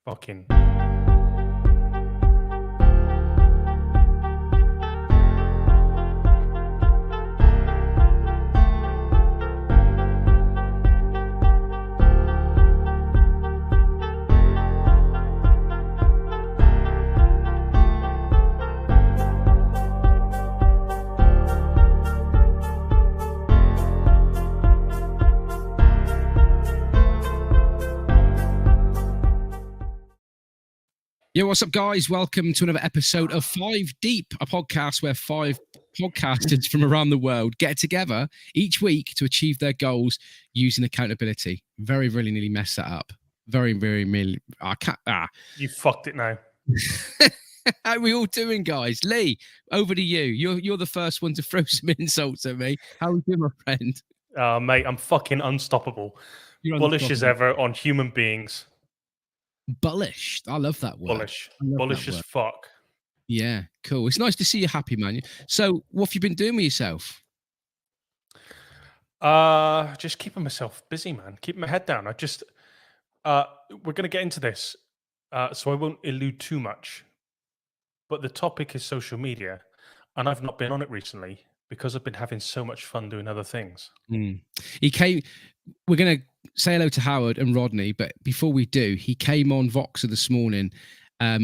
Fucking. Yo, what's up, guys? Welcome to another episode of Five Deep, a podcast where five podcasters from around the world get together each week to achieve their goals using accountability. Very, really nearly messed that up. Very, really. I can't. You fucked it now. How are we all doing, guys? Lee, over to you. You're the first one to throw some insults at me. How are you doing, my friend? Mate, I'm fucking unstoppable. You're Bullish as ever on human beings. Bullish. I love that word. Bullish as fuck. Yeah, cool. It's nice to see you happy, man. So, what have you been doing with yourself? Just keeping myself busy, man. Keeping my head down. We're gonna get into this, so I won't elude too much. But the topic is social media, and I've not been on it recently because I've been having so much fun doing other things. We're going to say hello to Howard and Rodney, but before we do, he came on Voxer this morning,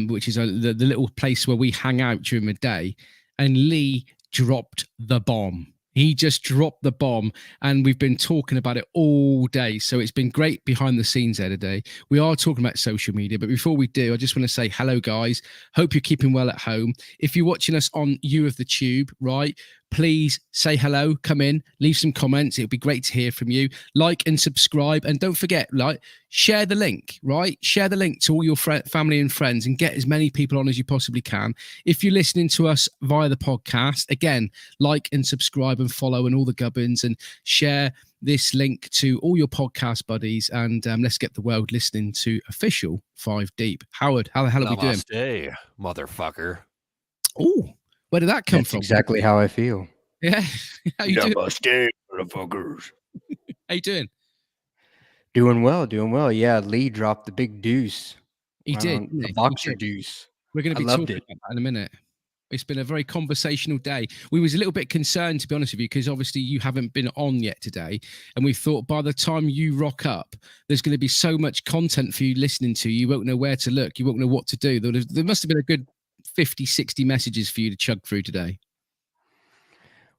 which is the little place where we hang out during the day, and Lee dropped the bomb. He just dropped the bomb, and we've been talking about it all day. So it's been great behind the scenes there today. We are talking about social media, but before we do, I just want to say hello, guys. Hope you're keeping well at home. If you're watching us on You of the Tube, right, please say hello, come in, leave some comments. It'll be great to hear from you. Like and subscribe, and don't forget, share the link, right? Share the link to all your family and friends and get as many people on as you possibly can. If you're listening to us via the podcast, again, like and subscribe and follow and all the gubbins, and share this link to all your podcast buddies, and let's get the world listening to official Five Deep. Howard, how the hell are we doing? Namaste, motherfucker. Oh, where did that come That's from? exactly how I feel. Yeah. How you doing? Namaste, motherfuckers. How you doing? Doing well. Yeah, Lee dropped the big deuce. He did. The boxer deuce. We're going to be talking about that in a minute. It's been a very conversational day. We was a little bit concerned, to be honest with you, because obviously you haven't been on yet today. And we thought by the time you rock up, there's going to be so much content for you listening to. You won't know where to look. You won't know what to do. There must have been a good 50, 60 messages for you to chug through today.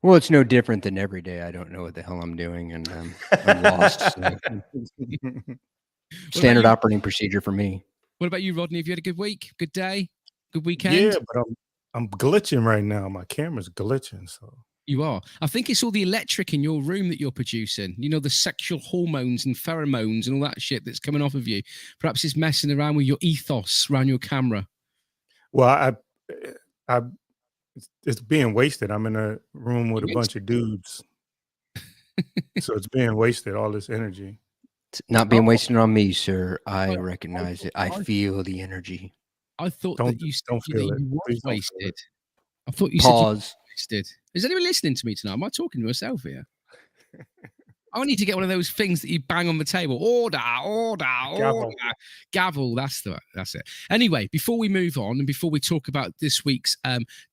Well, it's no different than every day. I don't know what the hell I'm doing, and I'm lost. So. Standard operating procedure for me. What about you, Rodney? Have you had a good week? Good day? Good weekend? Yeah, but I'm glitching right now. My camera's glitching. So you are. I think it's all the electric in your room that you're producing. You know, the sexual hormones and pheromones and all that shit that's coming off of you. Perhaps it's messing around with your ethos around your camera. Well, it's being wasted. I'm in a room with a bunch of dudes. So it's being wasted, all this energy. It's not being wasted on me, sir. I recognize it. I feel the energy. I thought that you were wasted. I thought you said you were wasted. Is anyone listening to me tonight? Am I talking to myself here? I need to get one of those things that you bang on the table. Order. Gavel. That's it. Anyway, before we move on and before we talk about this week's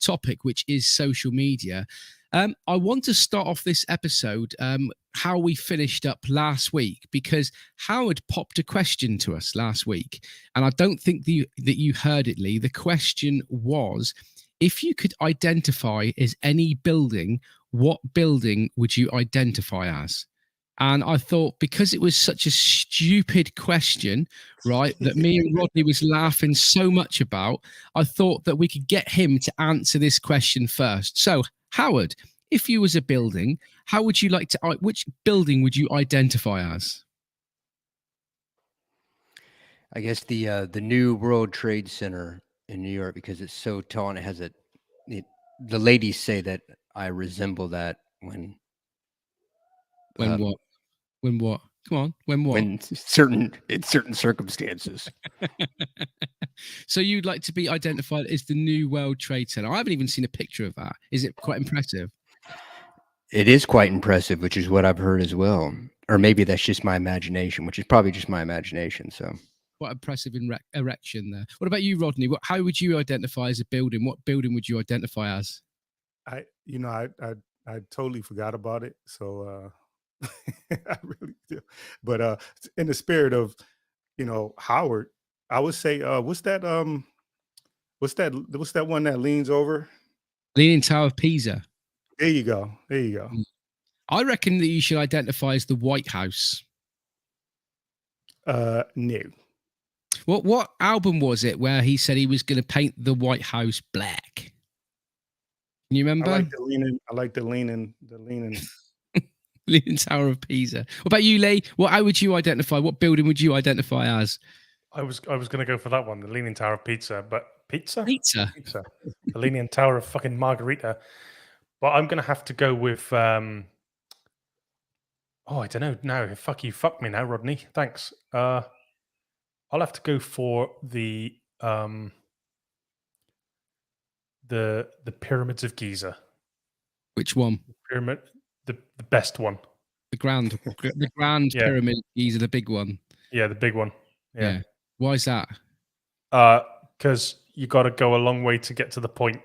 topic, which is social media, I want to start off this episode how we finished up last week, because Howard popped a question to us last week, and I don't think that you heard it, Lee. The question was, if you could identify as any building, what building would you identify as? And I thought, because it was such a stupid question, right, that me and Rodney was laughing so much about, I thought that we could get him to answer this question first. So, Howard, if you was a building, how would you which building would you identify as? I guess the new World Trade Center in New York, because it's so tall and it has the ladies say that I resemble that when what? When what? Come on. When what? In certain circumstances. So you'd like to be identified as the new World Trade Center. I haven't even seen a picture of that. Is it quite impressive? It is quite impressive, which is what I've heard as well. Or maybe that's just my imagination, which is probably just my imagination. So Quite impressive erection there. What about you, Rodney? How would you identify as a building? What building would you identify as? I totally forgot about it. So I really do. But in the spirit of, Howard, I would say what's that one that leans over? Leaning Tower of Pisa. There you go. There you go. I reckon that you should identify as the White House. No. What album was it where he said he was going to paint the White House black? Can you remember? I like the leaning. Leaning Tower of Pisa. What about you, Lee? How would you identify? What building would you identify as? I was going to go for that one, the Leaning Tower of Pizza, but pizza, Pizza. the Leaning Tower of fucking Margarita. But I'm going to have to go with. I don't know. No, fuck me now, Rodney. Thanks. I'll have to go for the Pyramids of Giza. Which one? The best one. The Grand Yeah. Pyramid of Giza, the big one. Yeah, the big one. Yeah. Why is that? Because you got to go a long way to get to the point.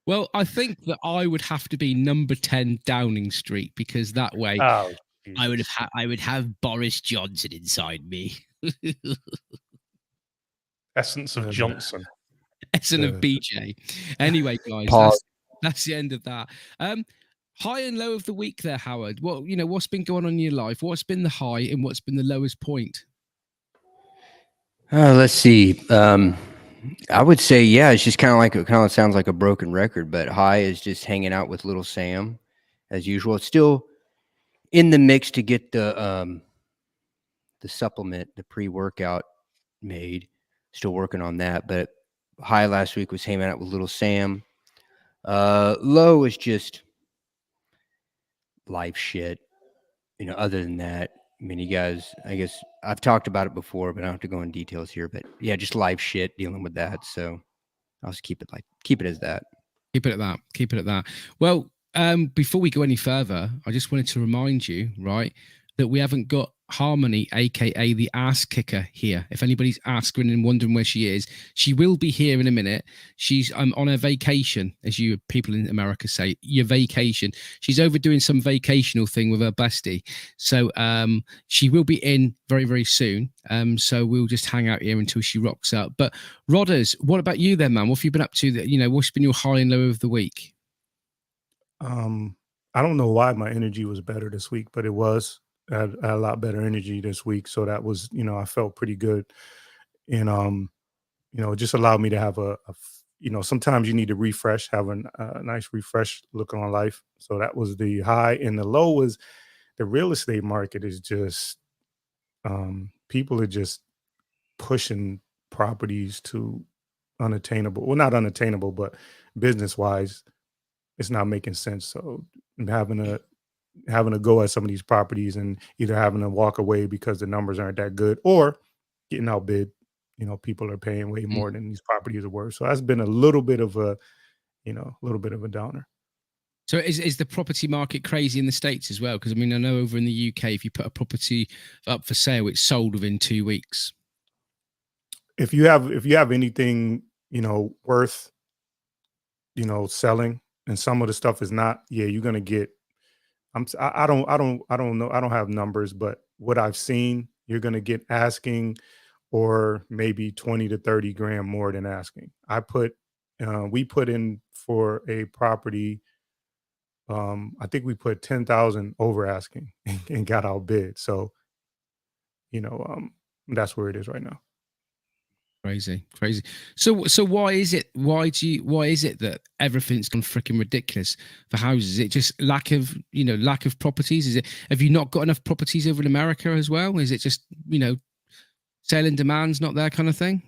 Well, I think that I would have to be number 10 Downing Street, because that way Oh, I would have Boris Johnson inside me. Essence of Johnson. Essence of BJ. Anyway, guys, that's the end of that. High and low of the week there, Howard. What's been going on in your life? What's been the high and what's been the lowest point? Let's see. I would say, it's just kind of sounds like a broken record, but high is just hanging out with little Sam as usual. It's still in the mix to get the supplement, the pre-workout made. Still working on that, but high last week was hanging out with little Sam. Low is just life shit. Other than that, I mean, you guys, I guess I've talked about it before, but I don't have to go in details here. But yeah, just life shit, dealing with that. So I'll just keep it as that. Keep it at that. Well, before we go any further, I just wanted to remind you, right, that we haven't got Harmony, aka the ass kicker, here. If anybody's asking and wondering where she is, she will be here in a minute. She's on her vacation, as you people in America say, your vacation. She's over doing some vacational thing with her bestie. So she will be in very, very soon. So we'll just hang out here until she rocks up. But Rodders, what about you then, man? What have you been up to? What's been your high and low of the week? I don't know why my energy was better this week, but it was. I had a lot better energy this week, so that was, I felt pretty good, and it just allowed me to have sometimes you need to refresh, have a nice refresh look on life. So that was the high, and the low was the real estate market is just people are just pushing properties to unattainable. Well, not unattainable, but business wise, it's not making sense. So having to go at some of these properties and either having to walk away because the numbers aren't that good or getting outbid. People are paying way more than these properties are worth. So that's been a little bit of a downer. So is the property market crazy in the States as well? Because I mean, I know over in the UK, if you put a property up for sale, it's sold within 2 weeks. If you have anything, worth, selling, and some of the stuff is not, you're going to get, I don't know. I don't have numbers, but what I've seen, you're going to get asking or maybe 20 to 30 grand more than asking. We put in for a property. I think we put 10,000 over asking and got outbid. So, that's where it is right now. Crazy. So why is it that everything's gone freaking ridiculous for houses? Is it just lack of properties? Have you not got enough properties over in America as well? Is it just, sale and demand's not there kind of thing?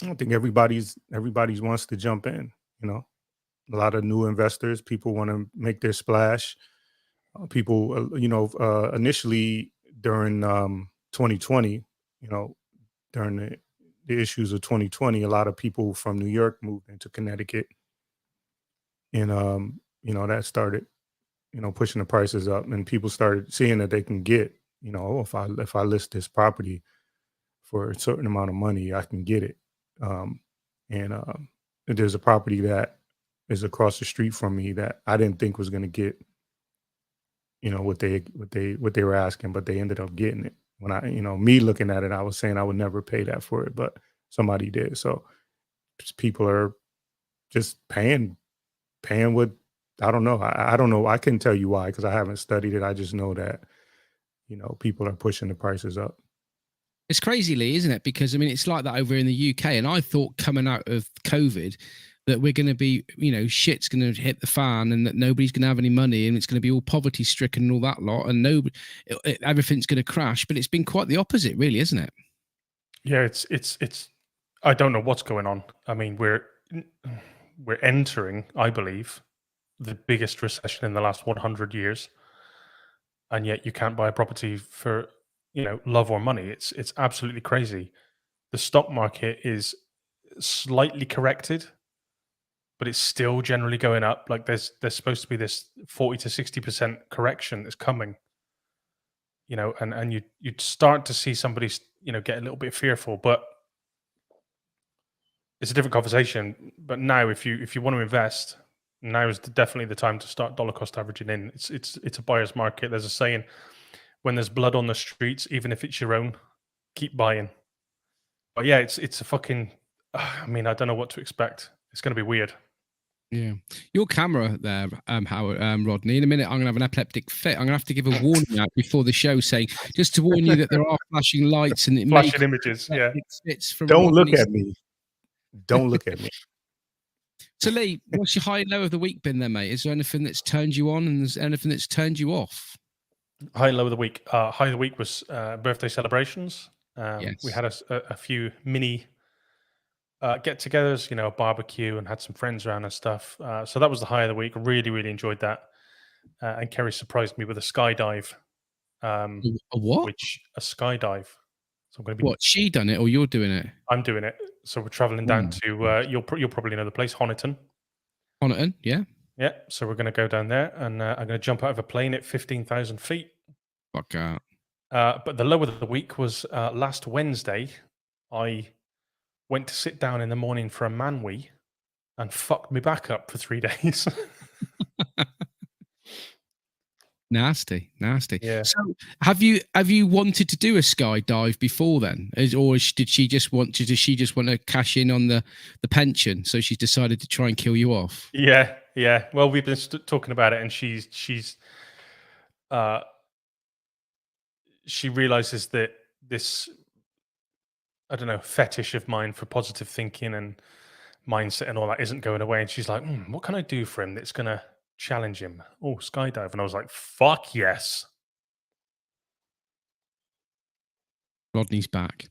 I don't think everybody's wants to jump in, a lot of new investors, people want to make their splash. People, initially during 2020, during the issues of 2020, a lot of people from New York moved into Connecticut, and that started pushing the prices up, and people started seeing that they can get, oh, if I list this property for a certain amount of money, I can get it. And there's a property that is across the street from me that I didn't think was going to get, what they were asking, but they ended up getting it. When I, me looking at it, I was saying I would never pay that for it, but somebody did. So people are just paying what, I don't know. I don't know. I couldn't tell you why, because I haven't studied it. I just know that, people are pushing the prices up. It's crazy, Lee, isn't it? Because I mean, it's like that over in the UK. And I thought coming out of COVID that we're going to be, shit's going to hit the fan, and that nobody's going to have any money, and it's going to be all poverty stricken and all that lot, and everything's going to crash. But it's been quite the opposite, really, isn't it? Yeah, it's. I don't know what's going on. I mean, we're entering, I believe, the biggest recession in the last 100 years, and yet you can't buy a property for love or money. It's absolutely crazy. The stock market is slightly corrected, but it's still generally going up. Like there's supposed to be this 40 to 60% correction that's coming. And you'd start to see somebody get a little bit fearful, but it's a different conversation. But now, if you want to invest, now is definitely the time to start dollar cost averaging in. It's a buyer's market. There's a saying: when there's blood on the streets, even if it's your own, keep buying. But yeah, it's a fucking. I mean, I don't know what to expect. It's going to be weird. Yeah, your camera there, Howard, Rodney. In a minute, I'm gonna have an epileptic fit. I'm gonna have to give a warning out before the show, saying just to warn you that there are flashing lights and it flashing images. Yeah, fits from. Don't look at me. Don't look at me. So, Lee, what's your high and low of the week been there, mate? Is there anything that's turned you on, and is there anything that's turned you off? High and low of the week. High of the week was birthday celebrations. Yes. We had a few mini get-togethers, a barbecue, and had some friends around and stuff. So that was the high of the week. Really, really enjoyed that. And Kerry surprised me with a skydive. A what? A skydive. So I'm going to be. What? She done it, or you're doing it? I'm doing it. So we're traveling down to. You'll probably know the place, Honiton. Honiton, yeah. Yeah. So we're going to go down there, and I'm going to jump out of a plane at 15,000 feet. Fuck out. But the low of the week was last Wednesday. I went to sit down in the morning for a man wee and fucked me back up for 3 days. Nasty. Yeah. So have you wanted to do a skydive before then? Did she just want to cash in on the pension? So she's decided to try and kill you off? Yeah. Well, we've been talking about it, and she realizes that this, I don't know, fetish of mine for positive thinking and mindset and all that isn't going away. And she's like, what can I do for him that's going to challenge him? Oh, skydive. And I was like, fuck yes. Rodney's back.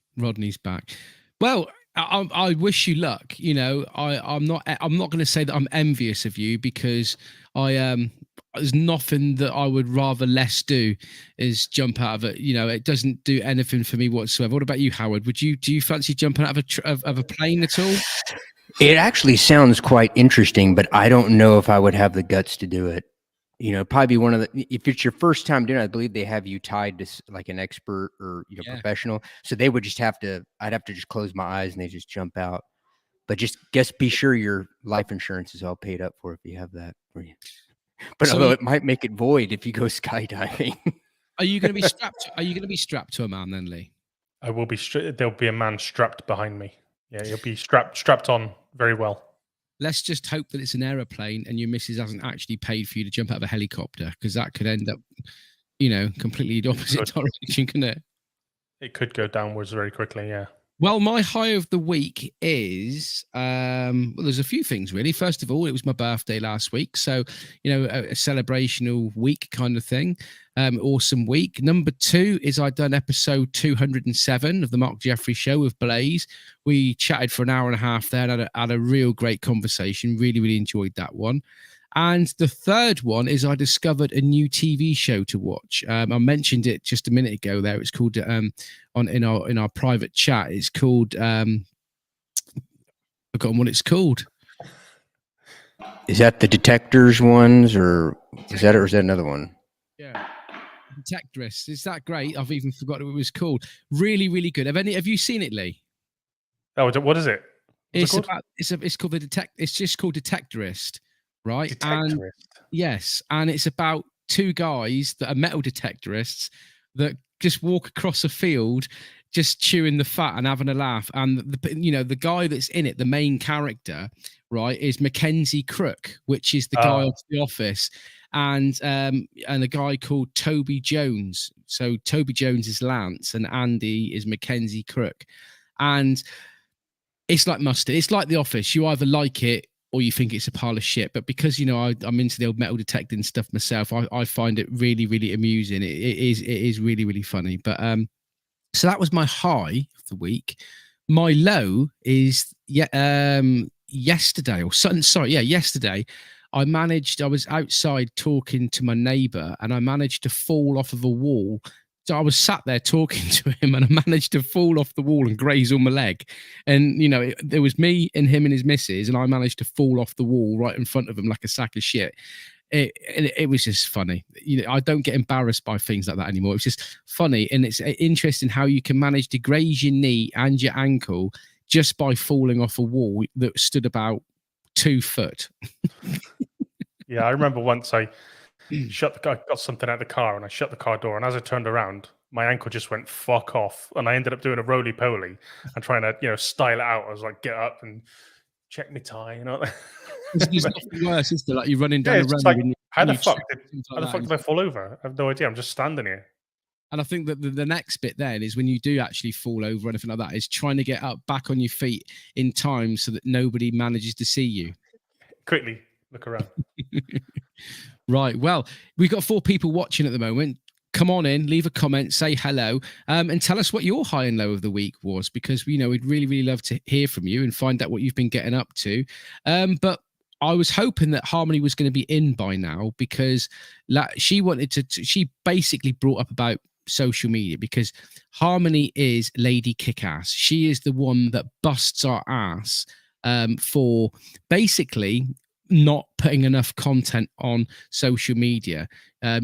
Well, I wish you luck. I'm not going to say that I'm envious of you, because there's nothing that I would rather less do is jump out of it. It doesn't do anything for me whatsoever. What about you, Howard? Do you fancy jumping out of a plane at all? It actually sounds quite interesting, but I don't know if I would have the guts to do it. Probably be one of the, if it's your first time doing it, I believe they have you tied to like an expert or, professional. So they would just I'd have to just close my eyes and they just jump out. But just be sure your life insurance is all paid up for if you have that for you. But although it might make it void if you go skydiving. Are you going to be strapped? Are you going to be strapped to a man then, Lee? I will be. There'll be a man strapped behind me. Yeah, you'll be strapped on very well. Let's just hope that it's an aeroplane and your missus hasn't actually paid for you to jump out of a helicopter, because that could end up, completely the opposite direction, couldn't it? It could go downwards very quickly, yeah. Well, my high of the week is, there's a few things really. First of all, it was my birthday last week. So, a celebrational week kind of thing. Awesome week. Number 2 is I'd done episode 207 of the Mark Jeffrey Show with Blaze. We chatted for an hour and a half there and had a real great conversation. Really, really enjoyed that one. And the third one is I discovered a new TV show to watch. I mentioned it just a minute ago there. It's called in our private chat. It's called I've forgotten what it's called. Is that the detectors ones, or is that another one? Yeah. Detectorist. Is that great? I've even forgotten what it was called. Really, really good. Have you seen it, Lee? Oh, what is it? What's It's it called? about it's called the detect. It's just called Detectorist, right? And Detectorist. yes, and it's about two guys that are metal detectorists that just walk across a field, just chewing the fat and having a laugh. And the guy that's in it, the main character, right, is Mackenzie Crook, which is the guy of The Office, and a guy called Toby Jones. So Toby Jones is Lance, and Andy is Mackenzie Crook, and it's like mustard. It's like The Office. You either like it or you think it's a pile of shit. But because I'm into the old metal detecting stuff myself, I find it really, really amusing. It is really, really funny. But so that was my high of the week. My low is yesterday or something. Sorry, yesterday. I was outside talking to my neighbour, and I managed to fall off of a wall. So I was sat there talking to him, and I managed to fall off the wall and graze on my leg. And there was me and him and his missus, and I managed to fall off the wall right in front of him like a sack of shit. It was just funny. I don't get embarrassed by things like that anymore. It's just funny, and it's interesting how you can manage to graze your knee and your ankle just by falling off a wall that stood about 2 foot. Yeah, I remember once I got something out of the car, and I shut the car door, and as I turned around, my ankle just went fuck off, and I ended up doing a roly poly and trying to style it out. I was like, get up and check my tie, There's nothing worse, is there? Like you're running down Yeah, the it's road. just like, and how the you fuck trip, did things like how the that, fuck and did I fall over? I have no idea. I'm just standing here. And I think that the next bit then is when you do actually fall over or anything like that, is trying to get up back on your feet in time so that nobody manages to see you. Quickly look around. Right. Well, we've got 4 people watching at the moment. Come on in, leave a comment, say hello, and tell us what your high and low of the week was, because we'd really, really love to hear from you and find out what you've been getting up to. But I was hoping that Harmony was going to be in by now, because she wanted to. She basically brought up about social media, because Harmony is Lady Kickass. She is the one that busts our ass for basically not putting enough content on social media.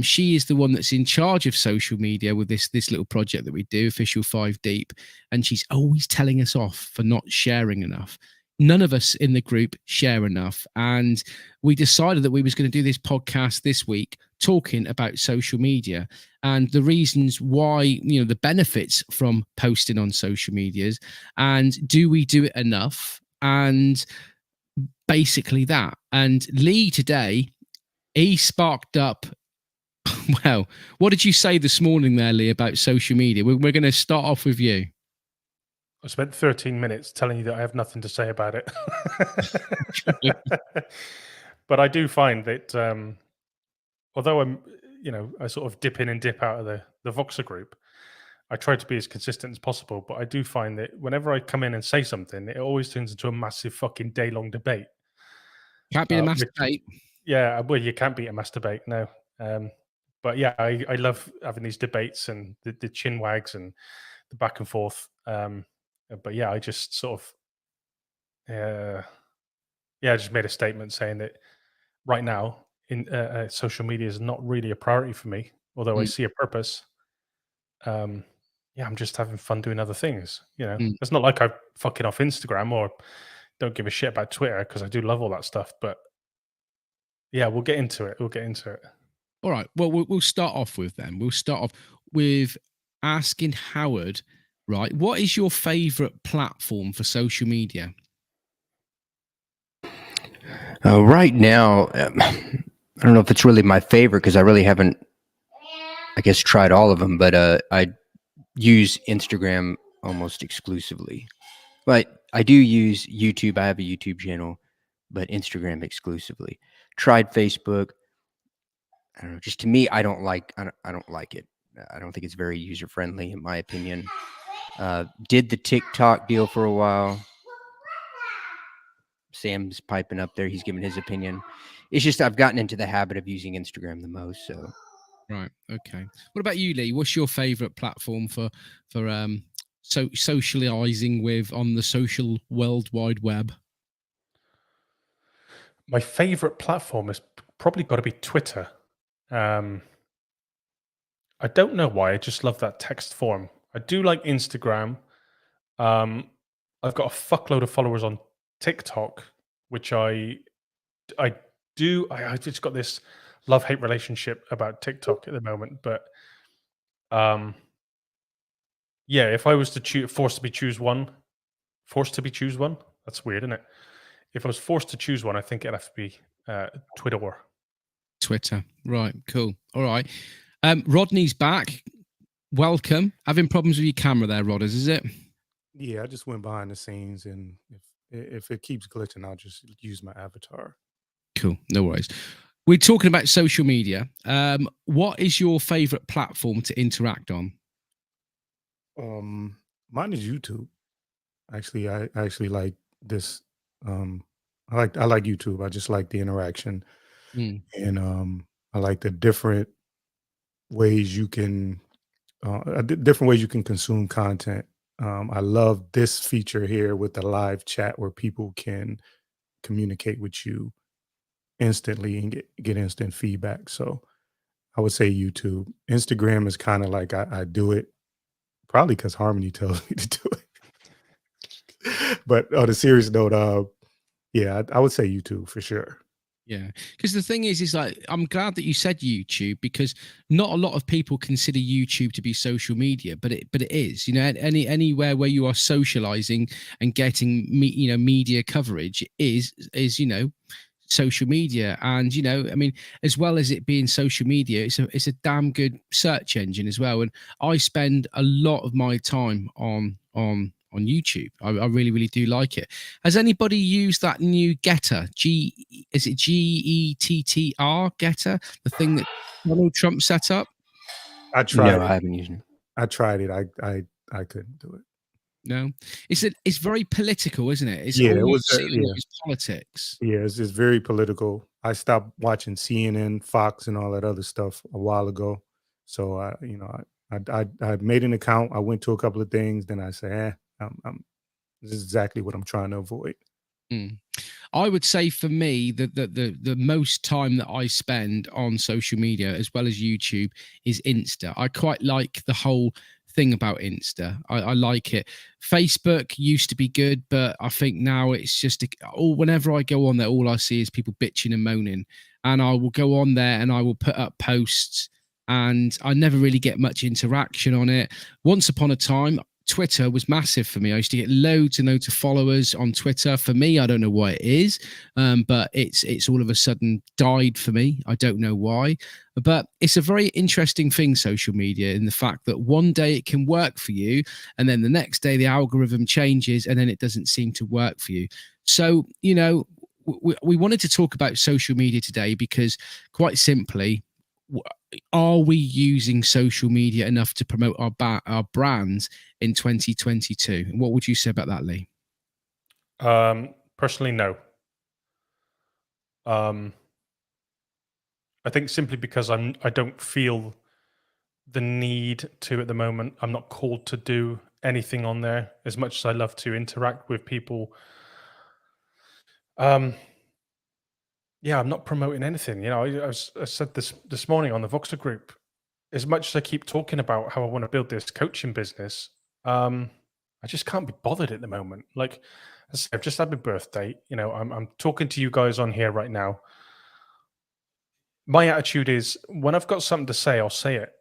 She is the one that's in charge of social media with this little project that we do, Official 5 Deep, and she's always telling us off for not sharing enough. None of us in the group share enough, and we decided that we was going to do this podcast this week talking about social media and the reasons why, the benefits from posting on social medias, and do we do it enough, and basically that. And Lee today, he sparked up. Well, what did you say this morning there, Lee, about social media? We're going to start off with you. I spent 13 minutes telling you that I have nothing to say about it. But I do find that although I sort of dip in and dip out of the Voxer group, I try to be as consistent as possible. But I do find that whenever I come in and say something, it always turns into a massive fucking day-long debate. Can't be a masturbate. Yeah, well, you can't beat a masturbate, no. But yeah, I love having these debates and the chin wags and the back and forth. But yeah, I just sort of, I just made a statement saying that right now, in social media is not really a priority for me, although I see a purpose. I'm just having fun doing other things. It's not like I'm fucking off Instagram or don't give a shit about Twitter, because I do love all that stuff. But yeah, we'll get into it. All right. Well, we'll start off with them. We'll start off with asking Howard, right? What is your favorite platform for social media? Right now, I don't know if it's really my favorite, because I really haven't, I guess, tried all of them, but I use Instagram almost exclusively. But I do use YouTube. I have a YouTube channel, but Instagram exclusively. Tried Facebook. I don't know. Just to me, I don't like it. I don't think it's very user friendly, in my opinion. Did the TikTok deal for a while. Sam's piping up there. He's giving his opinion. It's just I've gotten into the habit of using Instagram the most. So, right, okay. What about you, Lee? What's your favorite platform for socializing with on the social World Wide Web? My favorite platform is probably got to be Twitter. I don't know why. I just love that text form. I do like Instagram. I've got a fuckload of followers on TikTok, which I do. I just got this love-hate relationship about TikTok at the moment. But yeah, if I was to forced to be choose one, that's weird, isn't it? If I was forced to choose one, I think it'd have to be Twitter. Twitter. Right. Cool. All right. Rodney's back. Welcome. Having problems with your camera there, Rodders, is it? Yeah, I just went behind the scenes, and if it keeps glitching, I'll just use my avatar. Cool. No worries. We're talking about social media. What is your favorite platform to interact on? Mine is YouTube. Actually, I actually like this. I like YouTube. I just like the interaction, Mm. and I like the different ways you can different ways you can consume content. I love this feature here with the live chat where people can communicate with you instantly and get instant feedback. So I would say YouTube. Instagram is kind of like I do it probably because Harmony tells me to do it. But on a serious note, yeah, I would say YouTube for sure. Yeah, because the thing is like I'm glad that you said YouTube, because not a lot of people consider YouTube to be social media, but it is. You know, anywhere where you are socializing and getting media coverage is social media. And I mean, as well as it being social media, it's a damn good search engine as well. And I spend a lot of my time on YouTube. I really do like it. Has anybody used that new Getter? Is it Gettr Getter? The thing that Donald Trump set up? I tried No, I it. haven't used it. I tried it. I couldn't do it. No, it's very political, isn't it? It's Yeah, it all was, you've seen yeah. is politics. Yeah, it's very political. I stopped watching CNN, Fox, and all that other stuff a while ago. So I made an account. I went to a couple of things. Then I say, this is exactly what I'm trying to avoid. I would say for me that the most time that I spend on social media as well as YouTube is Insta. I quite like the whole thing about Insta. I like it. Facebook used to be good, but I think now it's just whenever I go on there, all I see is people bitching and moaning. And I will go on there and I will put up posts, and I never really get much interaction on it. Once upon a time, Twitter was massive for me. I used to get loads and loads of followers on Twitter. For me, I don't know why it is, but it's all of a sudden died for me. I don't know why, but it's a very interesting thing, social media, in the fact that one day it can work for you, and then the next day the algorithm changes, and then it doesn't seem to work for you. So, we wanted to talk about social media today because, quite simply, are we using social media enough to promote our brands in 2022? And what would you say about that, Lee? Personally, no. I think simply because I don't feel the need to at the moment. I'm not called to do anything on there as much as I love to interact with people. Yeah, I'm not promoting anything. I said this morning on the Voxer group, as much as I keep talking about how I want to build this coaching business, I just can't be bothered at the moment. Like, I've just had my birthday. I'm talking to you guys on here right now. My attitude is when I've got something to say, I'll say it.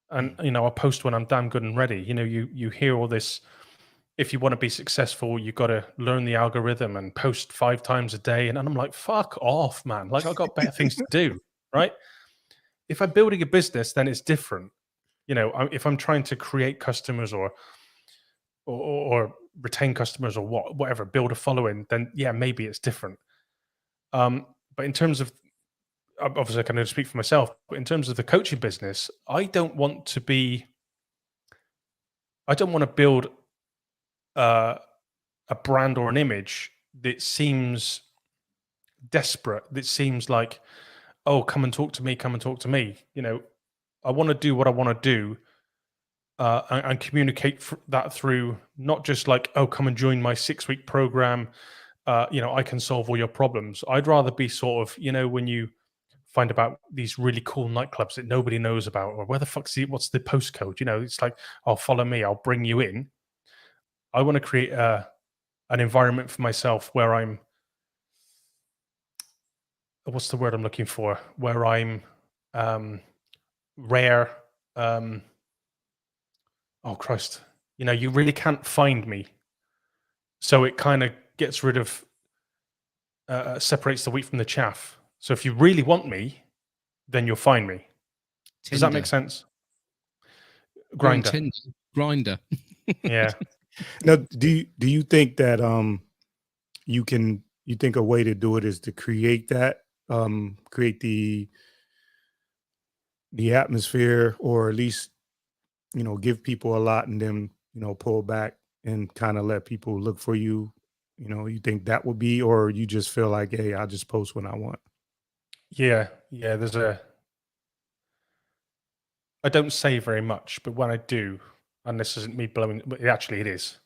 And, I'll post when I'm damn good and ready. You hear all this. If you want to be successful, you got to learn the algorithm and post 5 times a day. And I'm like, fuck off, man. Like, I've got better things to do, right? If I'm building a business, then it's different. If I'm trying to create customers or retain customers or whatever, build a following, then yeah, maybe it's different. But in terms of, obviously I can only speak for myself, but in terms of the coaching business, I don't want to build a brand or an image that seems desperate, that seems like, oh, come and talk to me. I want to do what I want to do, and communicate that through not just like, oh, come and join my 6-week program I can solve all your problems. I'd rather be sort of, when you find about these really cool nightclubs that nobody knows about, or where the fuck's what's the postcode? It's like, oh, follow me, I'll bring you in. I want to create an environment for myself where I'm, what's the word I'm looking for? Where I'm rare. Oh Christ. You really can't find me. So it kind of gets rid of, separates the wheat from the chaff. So if you really want me, then you'll find me. Does that make sense? Grinder. Grinder. Yeah. Now, do you think that you think a way to do it is to create that, create the atmosphere, or at least give people a lot and then pull back and kind of let people look for you? You think that would be, or you just feel like, hey, I'll just post when I want? Yeah. I don't say very much, but when I do, and this isn't me blowing, but actually it is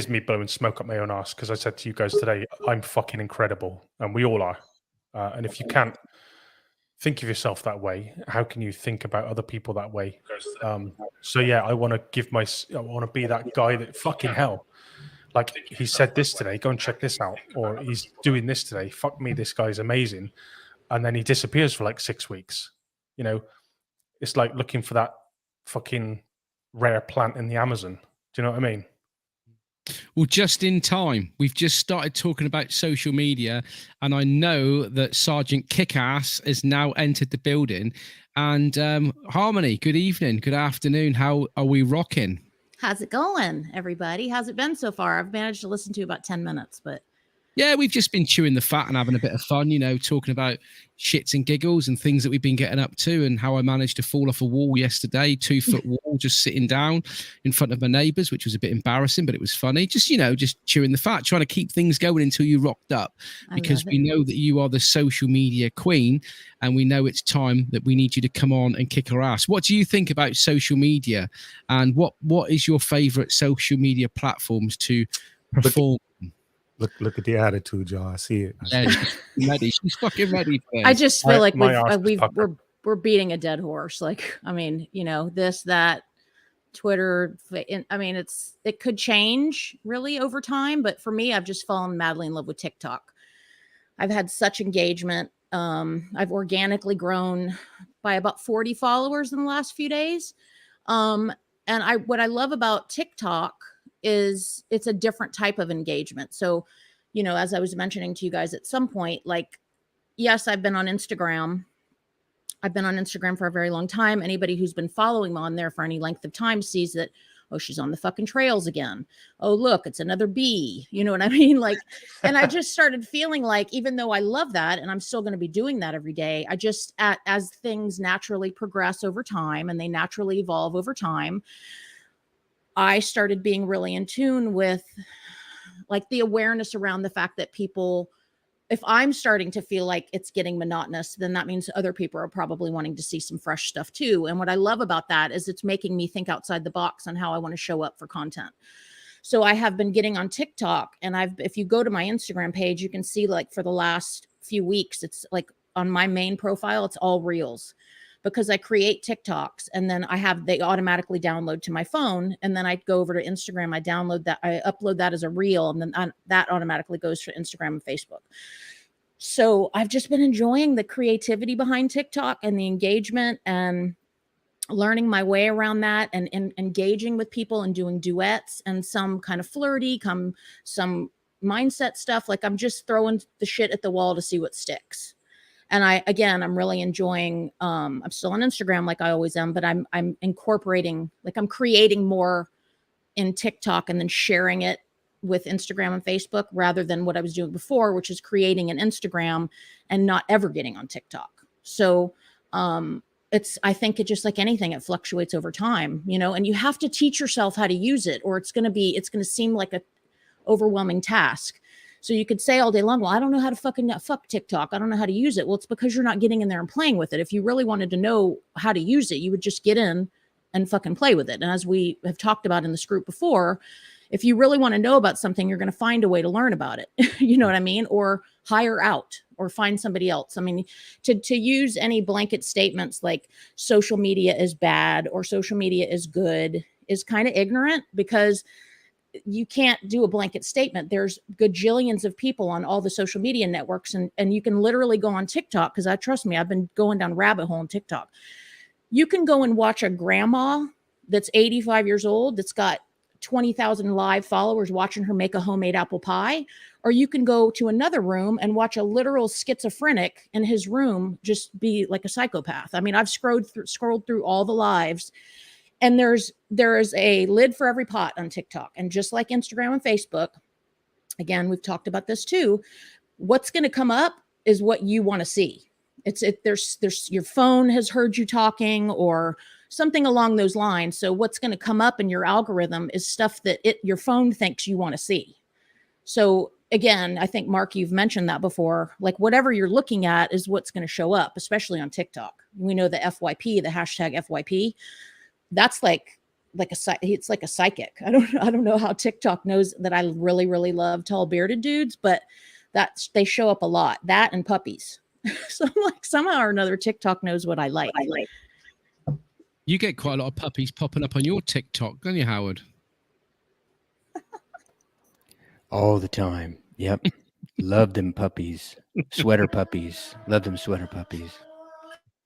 me blowing smoke up my own ass, because I said to you guys today, I'm fucking incredible, and we all are. And if you can't think of yourself that way, how can you think about other people that way? So yeah, I want to be that guy that, fucking hell, like, he said this today, go and check this out, or he's doing this today, fuck me, this guy's amazing, and then he disappears for like 6 weeks. It's like looking for that fucking rare plant in the Amazon. Do you know what I mean? Well, just in time. We've just started talking about social media, and I know that Sergeant Kickass has now entered the building. And Harmony, good evening, good afternoon. How are we rocking? How's it going, everybody? How's it been so far? I've managed to listen to about 10 minutes, but yeah, we've just been chewing the fat and having a bit of fun, talking about shits and giggles and things that we've been getting up to, and how I managed to fall off a wall yesterday, 2-foot wall, just sitting down in front of my neighbours, which was a bit embarrassing, but it was funny. Just, just chewing the fat, trying to keep things going until you rocked up, because we know that you are the social media queen, and we know it's time that we need you to come on and kick our ass. What do you think about social media, and what is your favourite social media platforms to perform? Look at the attitude, y'all. I see it. She's ready. She's fucking ready. I just feel like we're beating a dead horse. Like, I mean, this, that, Twitter. I mean, it could change really over time, but for me, I've just fallen madly in love with TikTok. I've had such engagement. I've organically grown by about 40 followers in the last few days. And what I love about TikTok is it's a different type of engagement. So, as I was mentioning to you guys at some point, like, yes, I've been on Instagram. I've been on Instagram for a very long time. Anybody who's been following me on there for any length of time sees that, oh, she's on the fucking trails again. Oh, look, it's another bee. You know what I mean? Like, and I just started feeling like, even though I love that, and I'm still going to be doing that every day, I just, as things naturally progress over time and they naturally evolve over time, I started being really in tune with, like, the awareness around the fact that people, if I'm starting to feel like it's getting monotonous, then that means other people are probably wanting to see some fresh stuff too. And what I love about that is it's making me think outside the box on how I want to show up for content. So I have been getting on TikTok, and if you go to my Instagram page, you can see, like, for the last few weeks, it's like on my main profile, it's all reels, because I create TikToks and then they automatically download to my phone. And then I go over to Instagram, I download that, I upload that as a reel, and then that automatically goes to Instagram and Facebook. So I've just been enjoying the creativity behind TikTok and the engagement, and learning my way around that, and engaging with people and doing duets and some kind of flirty, some mindset stuff. Like, I'm just throwing the shit at the wall to see what sticks. And I'm really enjoying, I'm still on Instagram like I always am, but I'm incorporating, like, I'm creating more in TikTok and then sharing it with Instagram and Facebook, rather than what I was doing before, which is creating an Instagram and not ever getting on TikTok. So, I think it, just like anything, it fluctuates over time, and you have to teach yourself how to use it, or it's going to seem like a overwhelming task. So you could say all day long, well, I don't know how to fuck TikTok. I don't know how to use it. Well, it's because you're not getting in there and playing with it. If you really wanted to know how to use it, you would just get in and fucking play with it. And as we have talked about in this group before, if you really want to know about something, you're going to find a way to learn about it. You know what I mean? Or hire out or find somebody else. I mean, to use any blanket statements like social media is bad or social media is good is kind of ignorant, because you can't do a blanket statement. There's gajillions of people on all the social media networks, and you can literally go on TikTok, because trust me, I've been going down rabbit hole on TikTok. You can go and watch a grandma that's 85 years old that's got 20,000 live followers watching her make a homemade apple pie, or you can go to another room and watch a literal schizophrenic in his room just be like a psychopath. I mean, I've scrolled through all the lives, and there is a lid for every pot on TikTok. And just like Instagram and Facebook, again, we've talked about this too, what's going to come up is what you want to see. There's your phone has heard you talking or something along those lines. So what's going to come up in your algorithm is stuff that your phone thinks you want to see. So again, I think, Mark, you've mentioned that before, like whatever you're looking at is what's going to show up, especially on TikTok. We know the FYP, the hashtag FYP, that's it's like a psychic. I don't know how TikTok knows that I really, really love tall bearded dudes, but they show up a lot, that and puppies. So I'm like, somehow or another, TikTok knows what I like. You get quite a lot of puppies popping up on your TikTok, don't you, Howard? All the time. Yep. Love them puppies. Sweater puppies. Love them sweater puppies.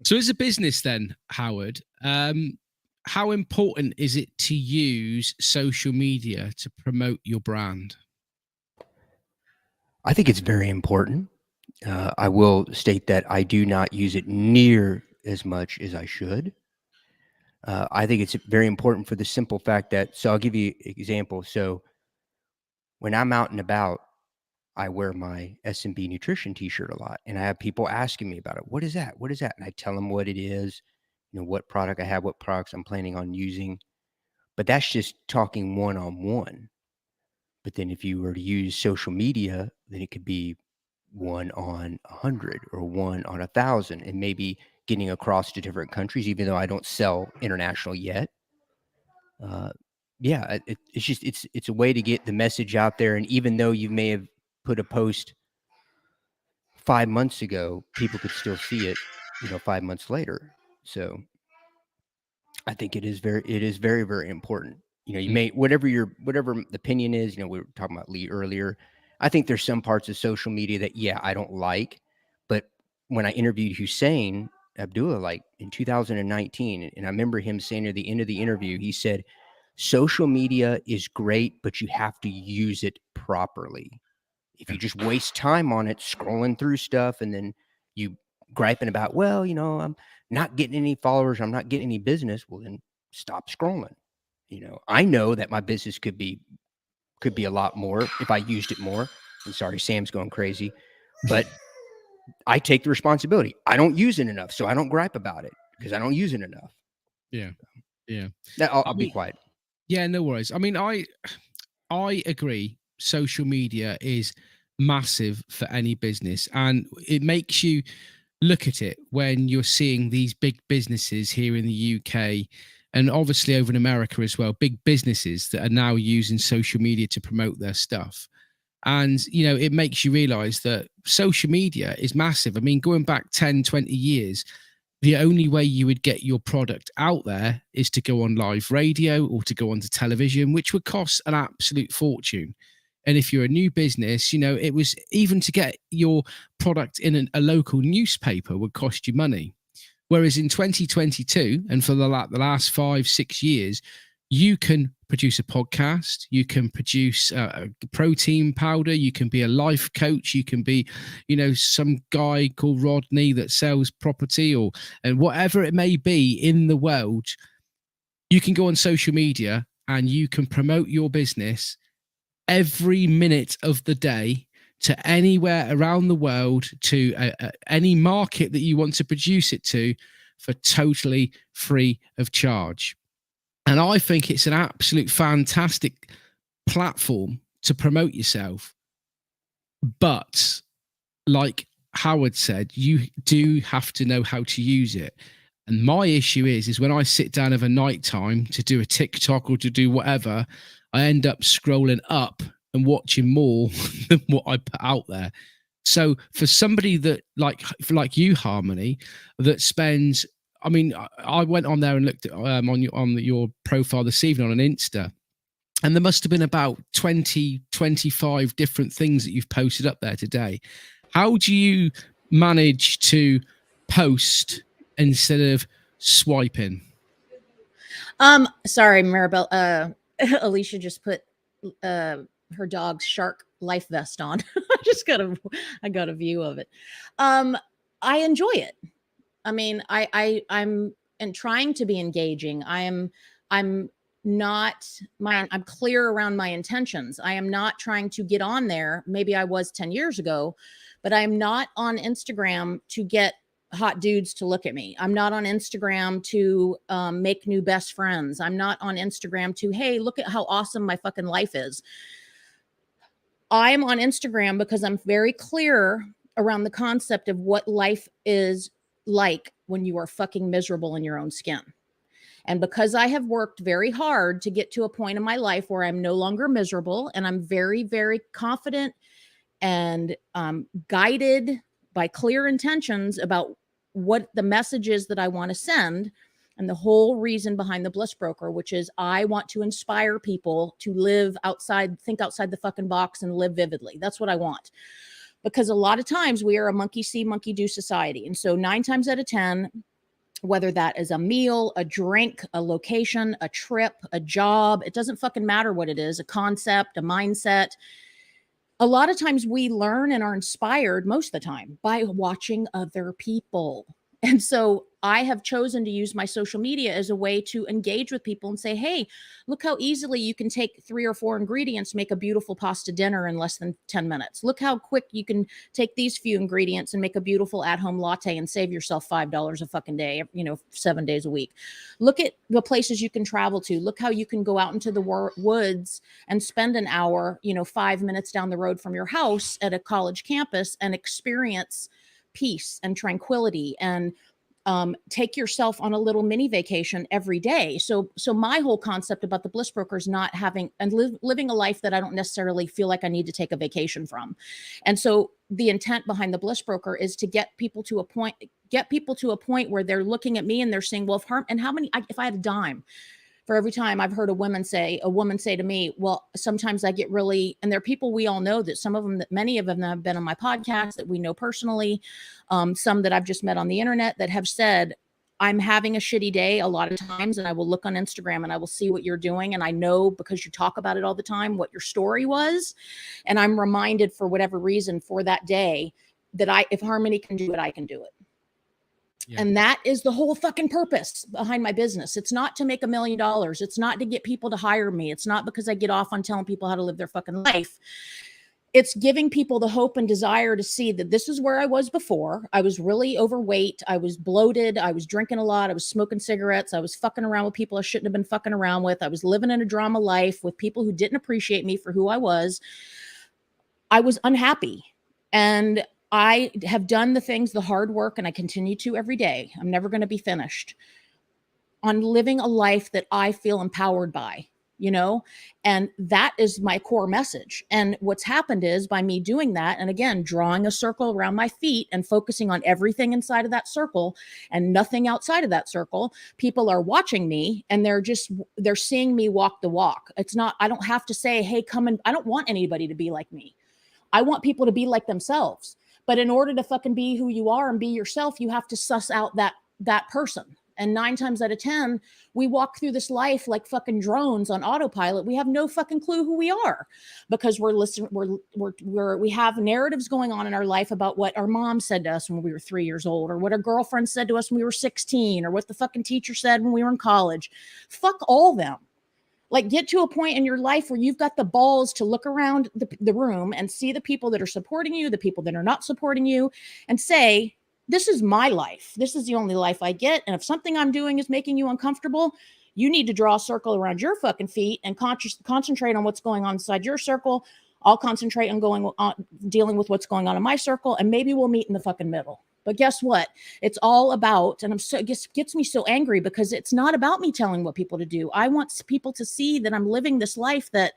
So as a business then, Howard, how important is it to use social media to promote your brand? I think it's very important. I will state that I do not use it near as much as I should. I think it's very important for the simple fact that, so I'll give you an example. So when I'm out and about, I wear my S&B nutrition t-shirt a lot, and I have people asking me about it. What is that? What is that? And I tell them what it is, what product I have, what products I'm planning on using. But that's just talking one-on-one. But then if you were to use social media, then it could be 1 on 100 or 1 on 1,000, and maybe getting across to different countries, even though I don't sell international yet. It's just, it's a way to get the message out there. And even though you may have put a post 5 months ago, people could still see it, 5 months later. So I think it is very, very important. You may, whatever the opinion is, we were talking about Lee earlier. I think there's some parts of social media that, I don't like. But when I interviewed Hussein Abdullah, like in 2019, and I remember him saying at the end of the interview, he said, social media is great, but you have to use it properly. If you just waste time on it, scrolling through stuff, and then you griping about, well, I'm not getting any followers, I'm not getting any business, well, then stop scrolling. I know that my business could be a lot more if I used it more. I'm sorry, Sam's going crazy, but I take the responsibility. I don't use it enough, so I don't gripe about it because I don't use it enough. Yeah. I'll be quiet. Yeah, no worries. I mean, I agree. Social media is massive for any business, and it makes you look at it when you're seeing these big businesses here in the UK and obviously over in America as well, big businesses that are now using social media to promote their stuff. And, it makes you realize that social media is massive. I mean, going back 10, 20 years, the only way you would get your product out there is to go on live radio or to go onto television, which would cost an absolute fortune. And if you're a new business, it was even to get your product in a local newspaper would cost you money. Whereas in 2022, and for the last 5-6 years, you can produce a podcast, you can produce a protein powder, you can be a life coach, you can be, some guy called Rodney that sells property and whatever it may be in the world. You can go on social media and you can promote your business every minute of the day to anywhere around the world, to any market that you want to produce it to, for totally free of charge. And I think it's an absolute fantastic platform to promote yourself. But like Howard said, you do have to know how to use it. And my issue is when I sit down of a night time to do a TikTok or to do whatever, I end up scrolling up and watching more than what I put out there. So for somebody that like you, Harmony, that spends, I mean, I went on there and looked at on your profile this evening on an Insta, and there must have been about 20, 25 different things that you've posted up there today. How do you manage to post instead of swiping? Sorry, Maribel. Alicia just put her dog's shark life vest on. I got a view of it. I enjoy it. I mean, I'm trying to be engaging. I'm clear around my intentions. I am not trying to get on there. Maybe I was 10 years ago, but I'm not on Instagram to get hot dudes to look at me. I'm not on Instagram to make new best friends. I'm not on Instagram to, hey, look at how awesome my fucking life is. I'm on Instagram because I'm very clear around the concept of what life is like when you are fucking miserable in your own skin. And because I have worked very hard to get to a point in my life where I'm no longer miserable, and I'm very, very confident and guided by clear intentions about what the message is that I want to send, and the whole reason behind the Bliss Broker, which is I want to inspire people to live outside, think outside the fucking box and live vividly. That's what I want. Because a lot of times we are a monkey see, monkey do society. And so 9 times out of 10, whether that is a meal, a drink, a location, a trip, a job, it doesn't fucking matter what it is, a concept, a mindset. A lot of times we learn and are inspired most of the time by watching other people. And so I have chosen to use my social media as a way to engage with people and say, hey, look how easily you can take 3 or 4 ingredients, make a beautiful pasta dinner in less than 10 minutes. Look how quick you can take these few ingredients and make a beautiful at-home latte and save yourself $5 a fucking day, 7 days a week. Look at the places you can travel to. Look how you can go out into the woods and spend an hour, 5 minutes down the road from your house at a college campus and experience peace and tranquility, and take yourself on a little mini vacation every day. So my whole concept about the Bliss Broker is not having and living a life that I don't necessarily feel like I need to take a vacation from. And so the intent behind the Bliss Broker is to get people to a point where they're looking at me and they're saying, well, if I had a dime for every time I've heard a woman say to me, well, sometimes I get really, and there are people we all know that many of them have been on my podcast that we know personally, some that I've just met on the internet that have said, I'm having a shitty day a lot of times, and I will look on Instagram and I will see what you're doing. And I know because you talk about it all the time, what your story was. And I'm reminded for whatever reason for that day that if Harmony can do it, I can do it. Yeah. And that is the whole fucking purpose behind my business. It's not to make $1 million. It's not to get people to hire me. It's not because I get off on telling people how to live their fucking life. It's giving people the hope and desire to see that this is where I was before. I was really overweight. I was bloated. I was drinking a lot. I was smoking cigarettes. I was fucking around with people I shouldn't have been fucking around with. I was living in a drama life with people who didn't appreciate me for who I was. I was unhappy. And I have done the things, the hard work, and I continue to every day. I'm never going to be finished on living a life that I feel empowered by, and that is my core message. And what's happened is by me doing that, and again, drawing a circle around my feet and focusing on everything inside of that circle and nothing outside of that circle, people are watching me and they're seeing me walk the walk. It's not, I don't have to say, hey, come and I don't want anybody to be like me. I want people to be like themselves. But in order to fucking be who you are and be yourself, you have to suss out that person. And 9 times out of 10, we walk through this life like fucking drones on autopilot. We have no fucking clue who we are because we have narratives going on in our life about what our mom said to us when we were 3 years old, or what our girlfriend said to us when we were 16, or what the fucking teacher said when we were in college. Fuck all them. Like, get to a point in your life where you've got the balls to look around the room and see the people that are supporting you, the people that are not supporting you, and say, this is my life. This is the only life I get. And if something I'm doing is making you uncomfortable, you need to draw a circle around your fucking feet and concentrate on what's going on inside your circle. I'll concentrate on dealing with what's going on in my circle, and maybe we'll meet in the fucking middle. But guess what? It's all about, and it gets me so angry because it's not about me telling what people to do. I want people to see that I'm living this life that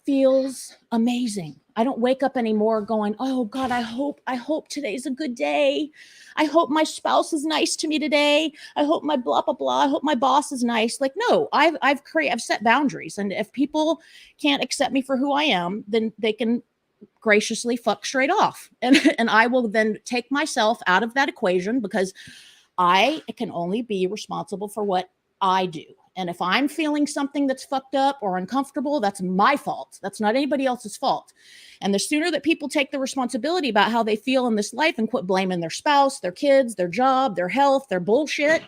feels amazing. I don't wake up anymore going, oh God, I hope today's a good day. I hope my spouse is nice to me today. I hope my blah, blah, blah. I hope my boss is nice. Like, no, I've set boundaries. And if people can't accept me for who I am, then they can graciously fuck straight off. And I will then take myself out of that equation because I can only be responsible for what I do. And if I'm feeling something that's fucked up or uncomfortable, that's my fault. That's not anybody else's fault. And the sooner that people take the responsibility about how they feel in this life and quit blaming their spouse, their kids, their job, their health, their bullshit,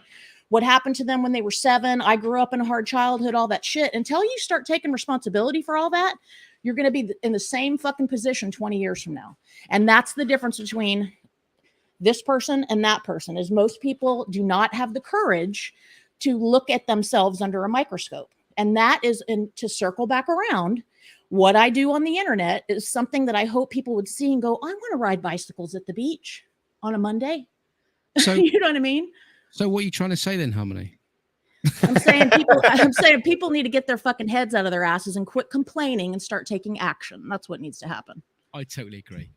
what happened to them when they were 7, I grew up in a hard childhood, all that shit. Until you start taking responsibility for all that, you're going to be in the same fucking position 20 years from now. And that's the difference between this person and that person, is most people do not have the courage to look at themselves under a microscope. And that is, to circle back around, what I do on the internet is something that I hope people would see and go, I want to ride bicycles at the beach on a Monday. So, you know what I mean? So what are you trying to say then, Harmony? I'm saying people need to get their fucking heads out of their asses and quit complaining and start taking action. That's what needs to happen. I totally agree.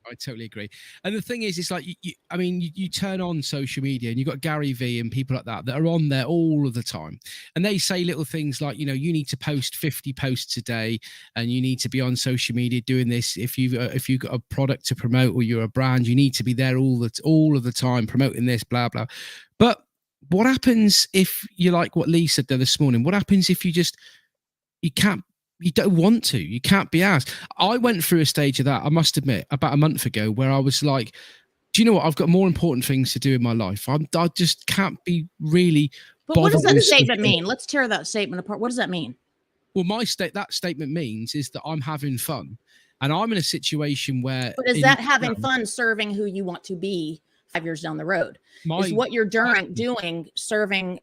And the thing is, it's like, you turn on social media and you've got Gary Vee and people like that are on there all of the time. And they say little things like, you need to post 50 posts a day and you need to be on social media doing this. If you've got a product to promote or you're a brand, you need to be there all of the time promoting this, blah, blah. But what happens if you, like what Lee said there this morning, what happens if you don't want to, you can't be asked? I went through a stage of that, I must admit, about a month ago, where I was like, do you know what? I've got more important things to do in my life. I just can't be really. But what does that statement mean? Let's tear that statement apart. What does that mean? Well, that statement means is that I'm having fun, and I'm in a situation where. But is that having fun serving who you want to be 5 years down the road? Is what you're doing serving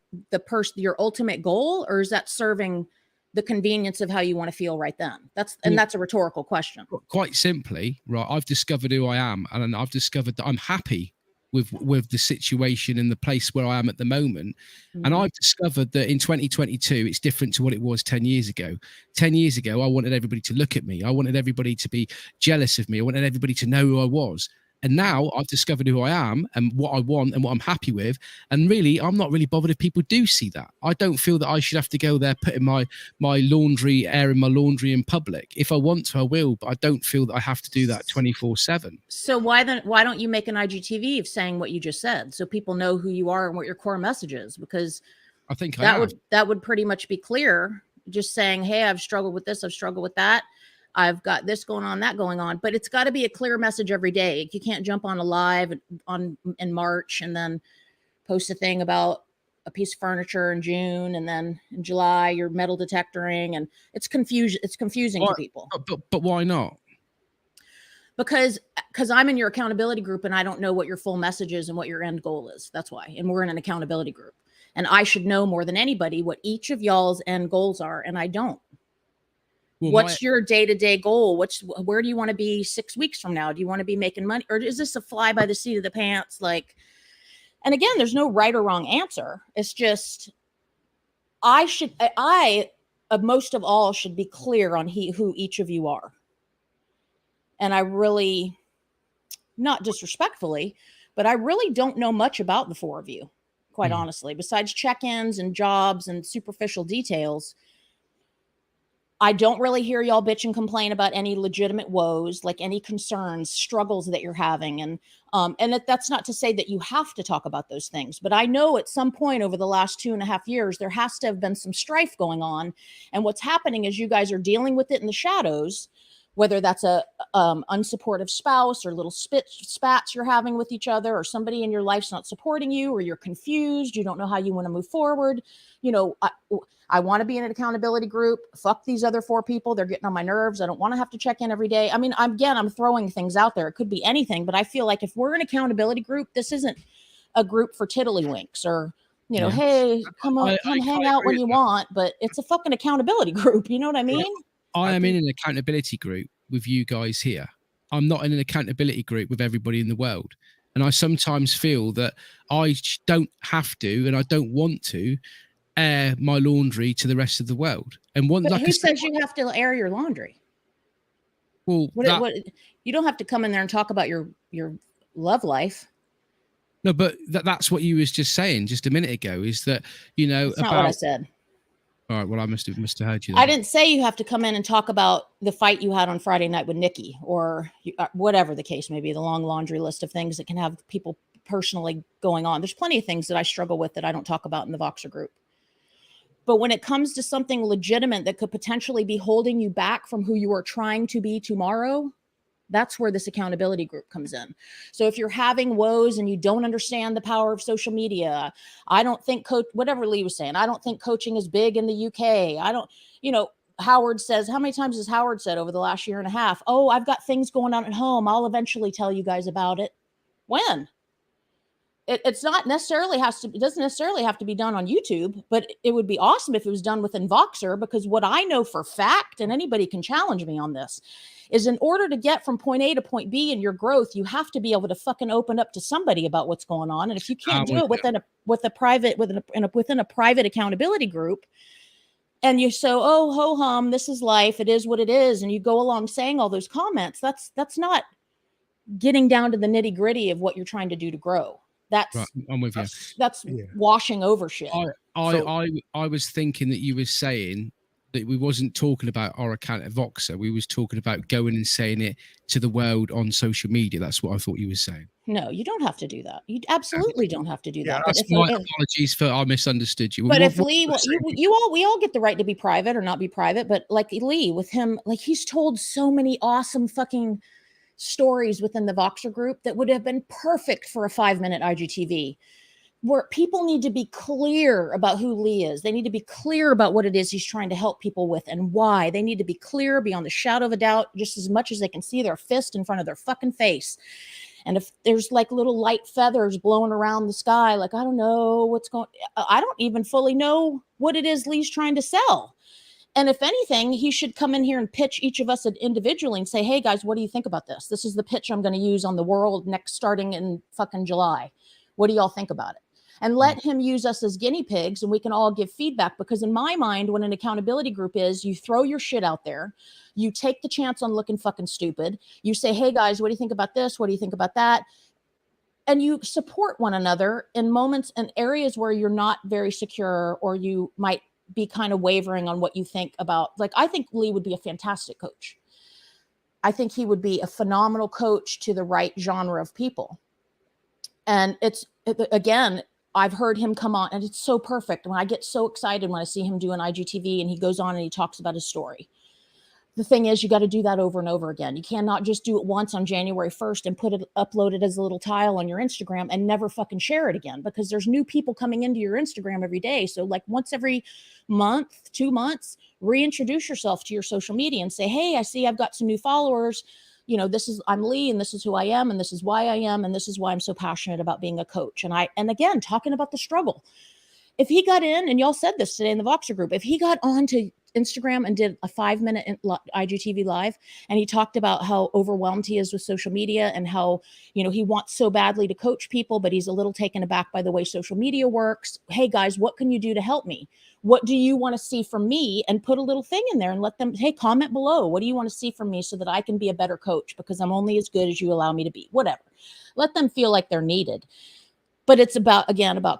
your ultimate goal, or is that serving the convenience of how you want to feel right then? That's a rhetorical question. Quite simply, right? I've discovered who I am, and I've discovered that I'm happy with the situation and the place where I am at the moment. Mm-hmm. And I've discovered that in 2022, it's different to what it was 10 years ago. 10 years ago, I wanted everybody to look at me. I wanted everybody to be jealous of me. I wanted everybody to know who I was. And now I've discovered who I am and what I want and what I'm happy with. And really, I'm not really bothered if people do see that. I don't feel that I should have to go there putting my laundry, airing my laundry in public. If I want to, I will, but I don't feel that I have to do that 24/7. So why don't you make an IGTV of saying what you just said, so people know who you are and what your core message is? Because I think that would pretty much be clear. Just saying, hey, I've struggled with this, I've struggled with that, I've got this going on, that going on. But it's got to be a clear message every day. You can't jump on a live in March and then post a thing about a piece of furniture in June, and then in July you're metal detectoring, and it's confusing to people. But why not? Because I'm in your accountability group and I don't know what your full message is and what your end goal is. That's why. And we're in an accountability group. And I should know more than anybody what each of y'all's end goals are, and I don't. Well, what's your day-to-day goal? Where do you want to be 6 weeks from now? Do you want to be making money, or is this a fly by the seat of the pants? And again, there's no right or wrong answer. It's just, I most of all should be clear on who each of you are. And I really, not disrespectfully, but I really don't know much about the four of you, quite honestly, besides check-ins and jobs and superficial details. I don't really hear y'all bitch and complain about any legitimate woes, like any concerns, struggles that you're having. And that's not to say that you have to talk about those things, but I know at some point over the last 2.5 years, there has to have been some strife going on. And what's happening is you guys are dealing with it in the shadows, whether that's a unsupportive spouse or little spats you're having with each other, or somebody in your life's not supporting you, or you're confused, you don't know how you want to move forward. I want to be in an accountability group. Fuck these other 4 people. They're getting on my nerves. I don't want to have to check in every day. I mean, I'm throwing things out there. It could be anything, but I feel like if we're an accountability group, this isn't a group for tiddlywinks or, hey, come hang out when you want, but it's a fucking accountability group. You know what I mean? I am in an accountability group with you guys here. I'm not in an accountability group with everybody in the world. And I sometimes feel that I don't have to, and I don't want to air my laundry to the rest of the world. And one, But like I who said, says you have to air your laundry? well, What you don't have to come in there and talk about your love life. no, but that's what you was just saying just a minute ago, is that, you know, That's not what I said. all right, well, I must have heard you I then. didn't say you have to come in and talk about the fight you had on Friday night with Nikki, or whatever the case may be, the long laundry list of things that can have people personally going on. There's plenty of things that I struggle with that I don't talk about in the Voxer group. But when it comes to something legitimate that could potentially be holding you back from who you are trying to be tomorrow, that's where this accountability group comes in. So if you're having woes and you don't understand the power of social media, I don't think whatever Lee was saying, I don't think coaching is big in the UK. I don't, Howard says, how many times has Howard said over the last year and a half, oh, I've got things going on at home. I'll eventually tell you guys about it. When? It doesn't necessarily have to be done on YouTube, but it would be awesome if it was done within Voxer, because what I know for fact, and anybody can challenge me on this, is in order to get from point A to point B in your growth, you have to be able to fucking open up to somebody about what's going on. And if you can't do it within a private accountability group, and you say, oh, ho hum, this is life, it is what it is, and you go along saying all those comments, that's not getting down to the nitty gritty of what you're trying to do to grow. That's right, I'm with you. That's washing over shit. I was thinking that you were saying that we wasn't talking about our account at Voxer. We was talking about going and saying it to the world on social media. That's what I thought you were saying. No, you don't have to do that. You absolutely don't have to do that. That's my apologies for I misunderstood you. But if Lee, we all get the right to be private or not be private. But like Lee, with him, like he's told so many awesome fucking stories within the Voxer group that would have been perfect for a 5-minute IGTV, where people need to be clear about who Lee is. They need to be clear about what it is he's trying to help people with and why. They need to be clear beyond the shadow of a doubt, just as much as they can see their fist in front of their fucking face. And if there's like little light feathers blowing around the sky, like, I don't know what's going, I don't even fully know what it is Lee's trying to sell. And if anything, he should come in here and pitch each of us individually and say, hey guys, what do you think about this? This is the pitch I'm going to use on the world starting in fucking July. What do y'all think about it? And let him use us as guinea pigs, and we can all give feedback. Because in my mind, when an accountability group is, you throw your shit out there, you take the chance on looking fucking stupid. You say, hey guys, what do you think about this? What do you think about that? And you support one another in moments and areas where you're not very secure, or you might be kind of wavering on what you think about. Like, I think Lee would be a fantastic coach. I think he would be a phenomenal coach to the right genre of people. And again, I've heard him come on, and it's so perfect. When I get so excited when I see him do an IGTV and he goes on and he talks about his story. The thing is, you got to do that over and over again. You cannot just do it once on January 1st and upload it as a little tile on your Instagram and never fucking share it again, because there's new people coming into your Instagram every day. So like once every month, 2 months, reintroduce yourself to your social media and say, hey, I see I've got some new followers. I'm Lee, and this is who I am, and this is why I am, and this is why I'm so passionate about being a coach. And again, talking about the struggle. If he got in, and y'all said this today in the Voxer group, if he got on to Instagram and did a 5-minute IGTV live, and he talked about how overwhelmed he is with social media, and how, he wants so badly to coach people, but he's a little taken aback by the way social media works. Hey guys, what can you do to help me? What do you want to see from me? And put a little thing in there and let them, hey, comment below. What do you want to see from me so that I can be a better coach? Because I'm only as good as you allow me to be. Whatever. Let them feel like they're needed. But it's about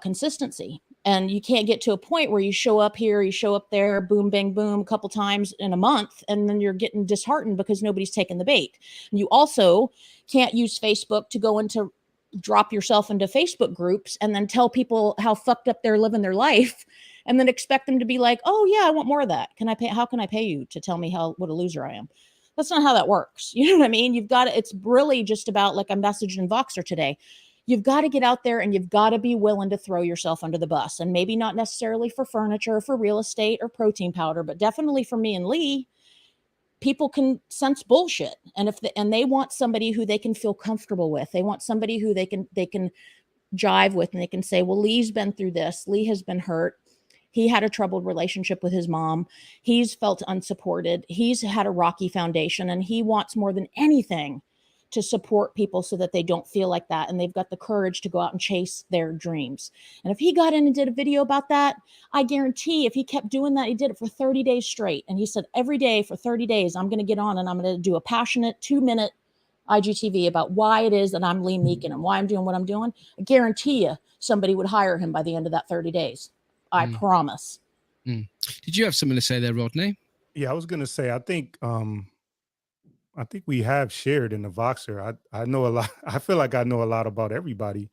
consistency. And you can't get to a point where you show up here, you show up there, boom, bang, boom, a couple times in a month, and then you're getting disheartened because nobody's taking the bait. And you also can't use Facebook to go into drop yourself into Facebook groups and then tell people how fucked up they're living their life, and then expect them to be like, oh yeah, I want more of that. How can I pay you to tell me what a loser I am? That's not how that works. You know what I mean? It's really just about, like I messaged in Voxer today, you've got to get out there and you've got to be willing to throw yourself under the bus. And maybe not necessarily for furniture, or for real estate, or protein powder, but definitely for me and Lee. People can sense bullshit. And and they want somebody who they can feel comfortable with. They want somebody who they can jive with, and they can say, well, Lee's been through this. Lee has been hurt. He had a troubled relationship with his mom. He's felt unsupported. He's had a rocky foundation, and he wants more than anything to support people so that they don't feel like that and they've got the courage to go out and chase their dreams. And if he got in and did a video about that, I guarantee if he kept doing that, he did it for 30 days straight. And he said, every day for 30 days, I'm going to get on and I'm going to do a passionate 2-minute IGTV about why it is that I'm Lee Meakin and why I'm doing what I'm doing. I guarantee you somebody would hire him by the end of that 30 days. I promise. Did you have something to say there, Rodney? Yeah, I was gonna say, I think we have shared in the Voxer. I know a lot. I feel like I know a lot about everybody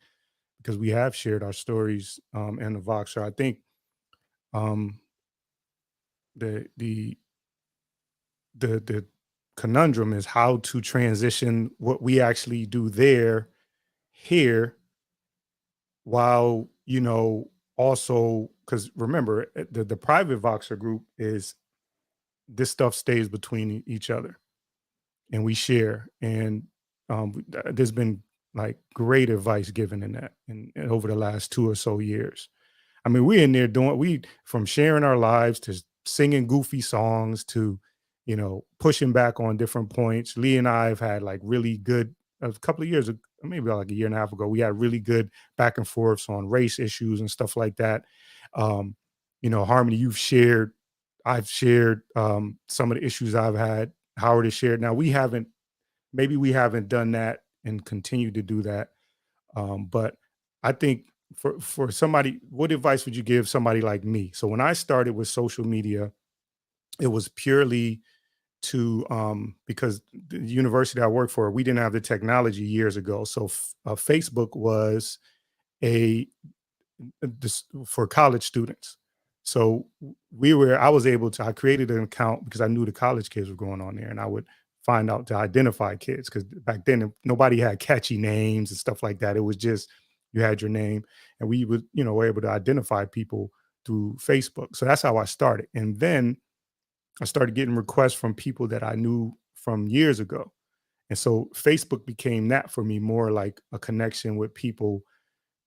because we have shared our stories in the Voxer. I think the conundrum is how to transition what we actually do there here, while also, because remember, the private Voxer group is, this stuff stays between each other and we share, and there's been like great advice given in that and over the last 2 or so years. I mean, we're in there from sharing our lives to singing goofy songs to pushing back on different points. Lee and I have had like really good, a couple of years, maybe like a year and a half ago, we had really good back and forths on race issues and stuff like that. Harmony, I've shared some of the issues I've had. Howard has shared. Now we haven't done that and continue to do that. But I think for somebody, what advice would you give somebody like me? So when I started with social media, it was purely to because the university I worked for, we didn't have the technology years ago. So Facebook was for college students. So I created an account because I knew the college kids were going on there, and I would find out to identify kids, because back then nobody had catchy names and stuff like that. It was just, you had your name, and we would, were able to identify people through Facebook. So that's how I started. And then I started getting requests from people that I knew from years ago. And so Facebook became that for me, more like a connection with people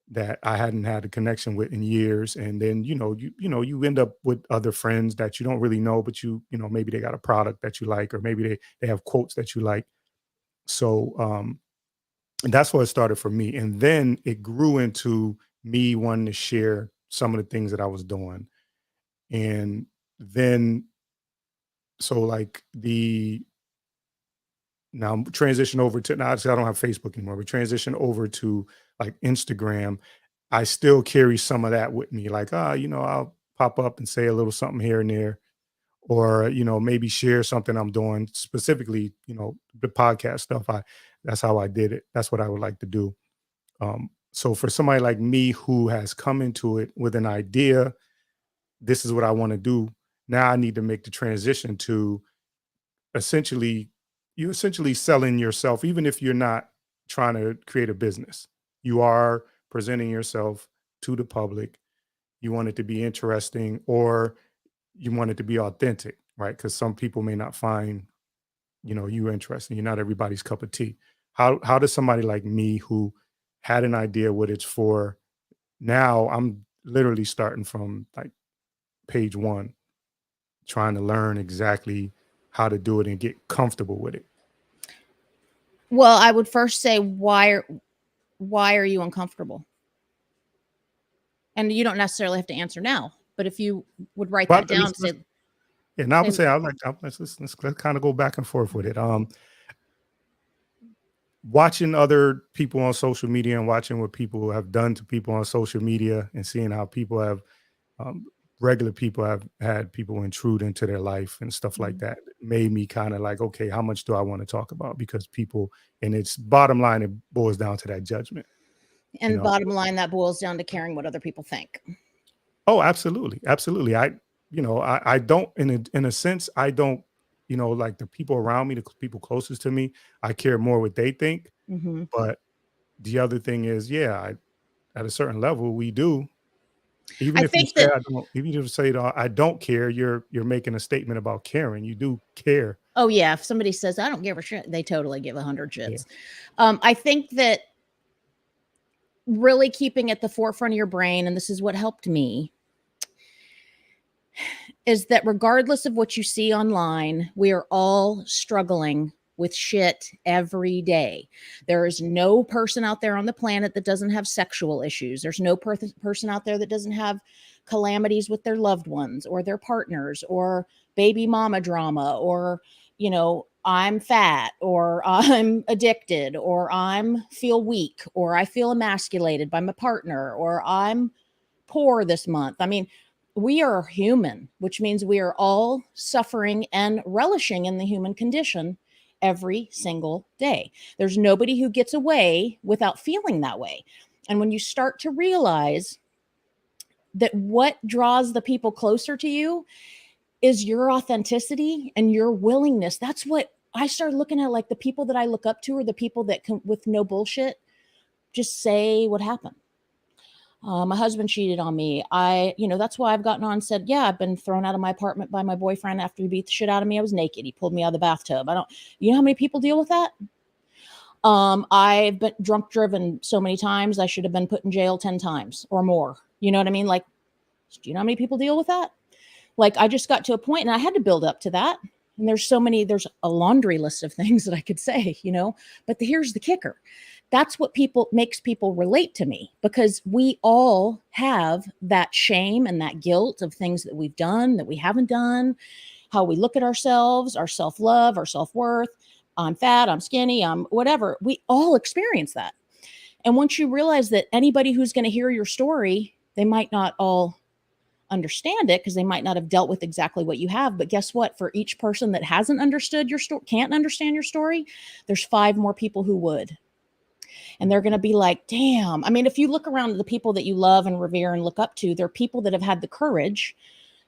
that I hadn't had a connection with in years. And then, you end up with other friends that you don't really know, but maybe they got a product that you like, or maybe they have quotes that you like. So and that's where it started for me. And then it grew into me wanting to share some of the things that I was doing. And then, so like now transition over to, now I don't have Facebook anymore, but transition over to like Instagram. I still carry some of that with me. Like, I'll pop up and say a little something here and there, or, maybe share something I'm doing, specifically, the podcast stuff. That's how I did it. That's what I would like to do. So for somebody like me who has come into it with an idea, this is what I want to do. Now I need to make the transition to you're essentially selling yourself, even if you're not trying to create a business. You are presenting yourself to the public. You want it to be interesting, or you want it to be authentic, right? Because some people may not find, you interesting. You're not everybody's cup of tea. How does somebody like me, who had an idea what it's for, now I'm literally starting from like page 1, trying to learn exactly how to do it and get comfortable with it? Well, I would first say, why are you uncomfortable? And you don't necessarily have to answer now, but if you would write that down, I would say let's kind of go back and forth with it. Watching other people on social media and watching what people have done to people on social media, and seeing how people have regular people have had people intrude into their life and stuff like that, made me kind of like, okay, how much do I want to talk about? Because people, and it's bottom line, it boils down to that judgment. And bottom line, that boils down to caring what other people think. Oh, absolutely. Absolutely. I don't, in a sense, I don't, like the people around me, the people closest to me, I care more what they think. But the other thing is, at a certain level, we do. Even if you say I don't care, you're making a statement about caring. You do care. Oh yeah. If somebody says I don't give a shit, they totally give 100 shits. Yeah. I think that really keeping at the forefront of your brain, and this is what helped me, is that regardless of what you see online, we are all struggling with shit every day. There is no person out there on the planet that doesn't have sexual issues. There's no person out there that doesn't have calamities with their loved ones or their partners or baby mama drama, or, you know, I'm fat, or I'm addicted, or I'm feel weak, or I feel emasculated by my partner, or I'm poor this month. I mean, we are human, which means we are all suffering and relishing in the human condition every single day. There's nobody who gets away without feeling that way. And when you start to realize that what draws the people closer to you is your authenticity and your willingness, that's what I started looking at. Like, the people that I look up to are the people that can, with no bullshit, just say what happened. My husband cheated on me. That's why I've gotten on and said, yeah, I've been thrown out of my apartment by my boyfriend after he beat the shit out of me. I was naked. He pulled me out of the bathtub. You know how many people deal with that? I've been drunk driven so many times. I should have been put in jail 10 times or more. You know what I mean? Like, do you know how many people deal with that? Like, I just got to a point and I had to build up to that. And there's a laundry list of things that I could say, you know, but here's the kicker. That's what makes people relate to me, because we all have that shame and that guilt of things that we've done, that we haven't done, how we look at ourselves, our self-love, our self-worth. I'm fat, I'm skinny, I'm whatever. We all experience that. And once you realize that anybody who's going to hear your story, they might not all understand it because they might not have dealt with exactly what you have. But guess what? For each person that hasn't understood your story, can't understand your story, there's 5 more people who would. And they're going to be like, damn. I mean, if you look around at the people that you love and revere and look up to, they're people that have had the courage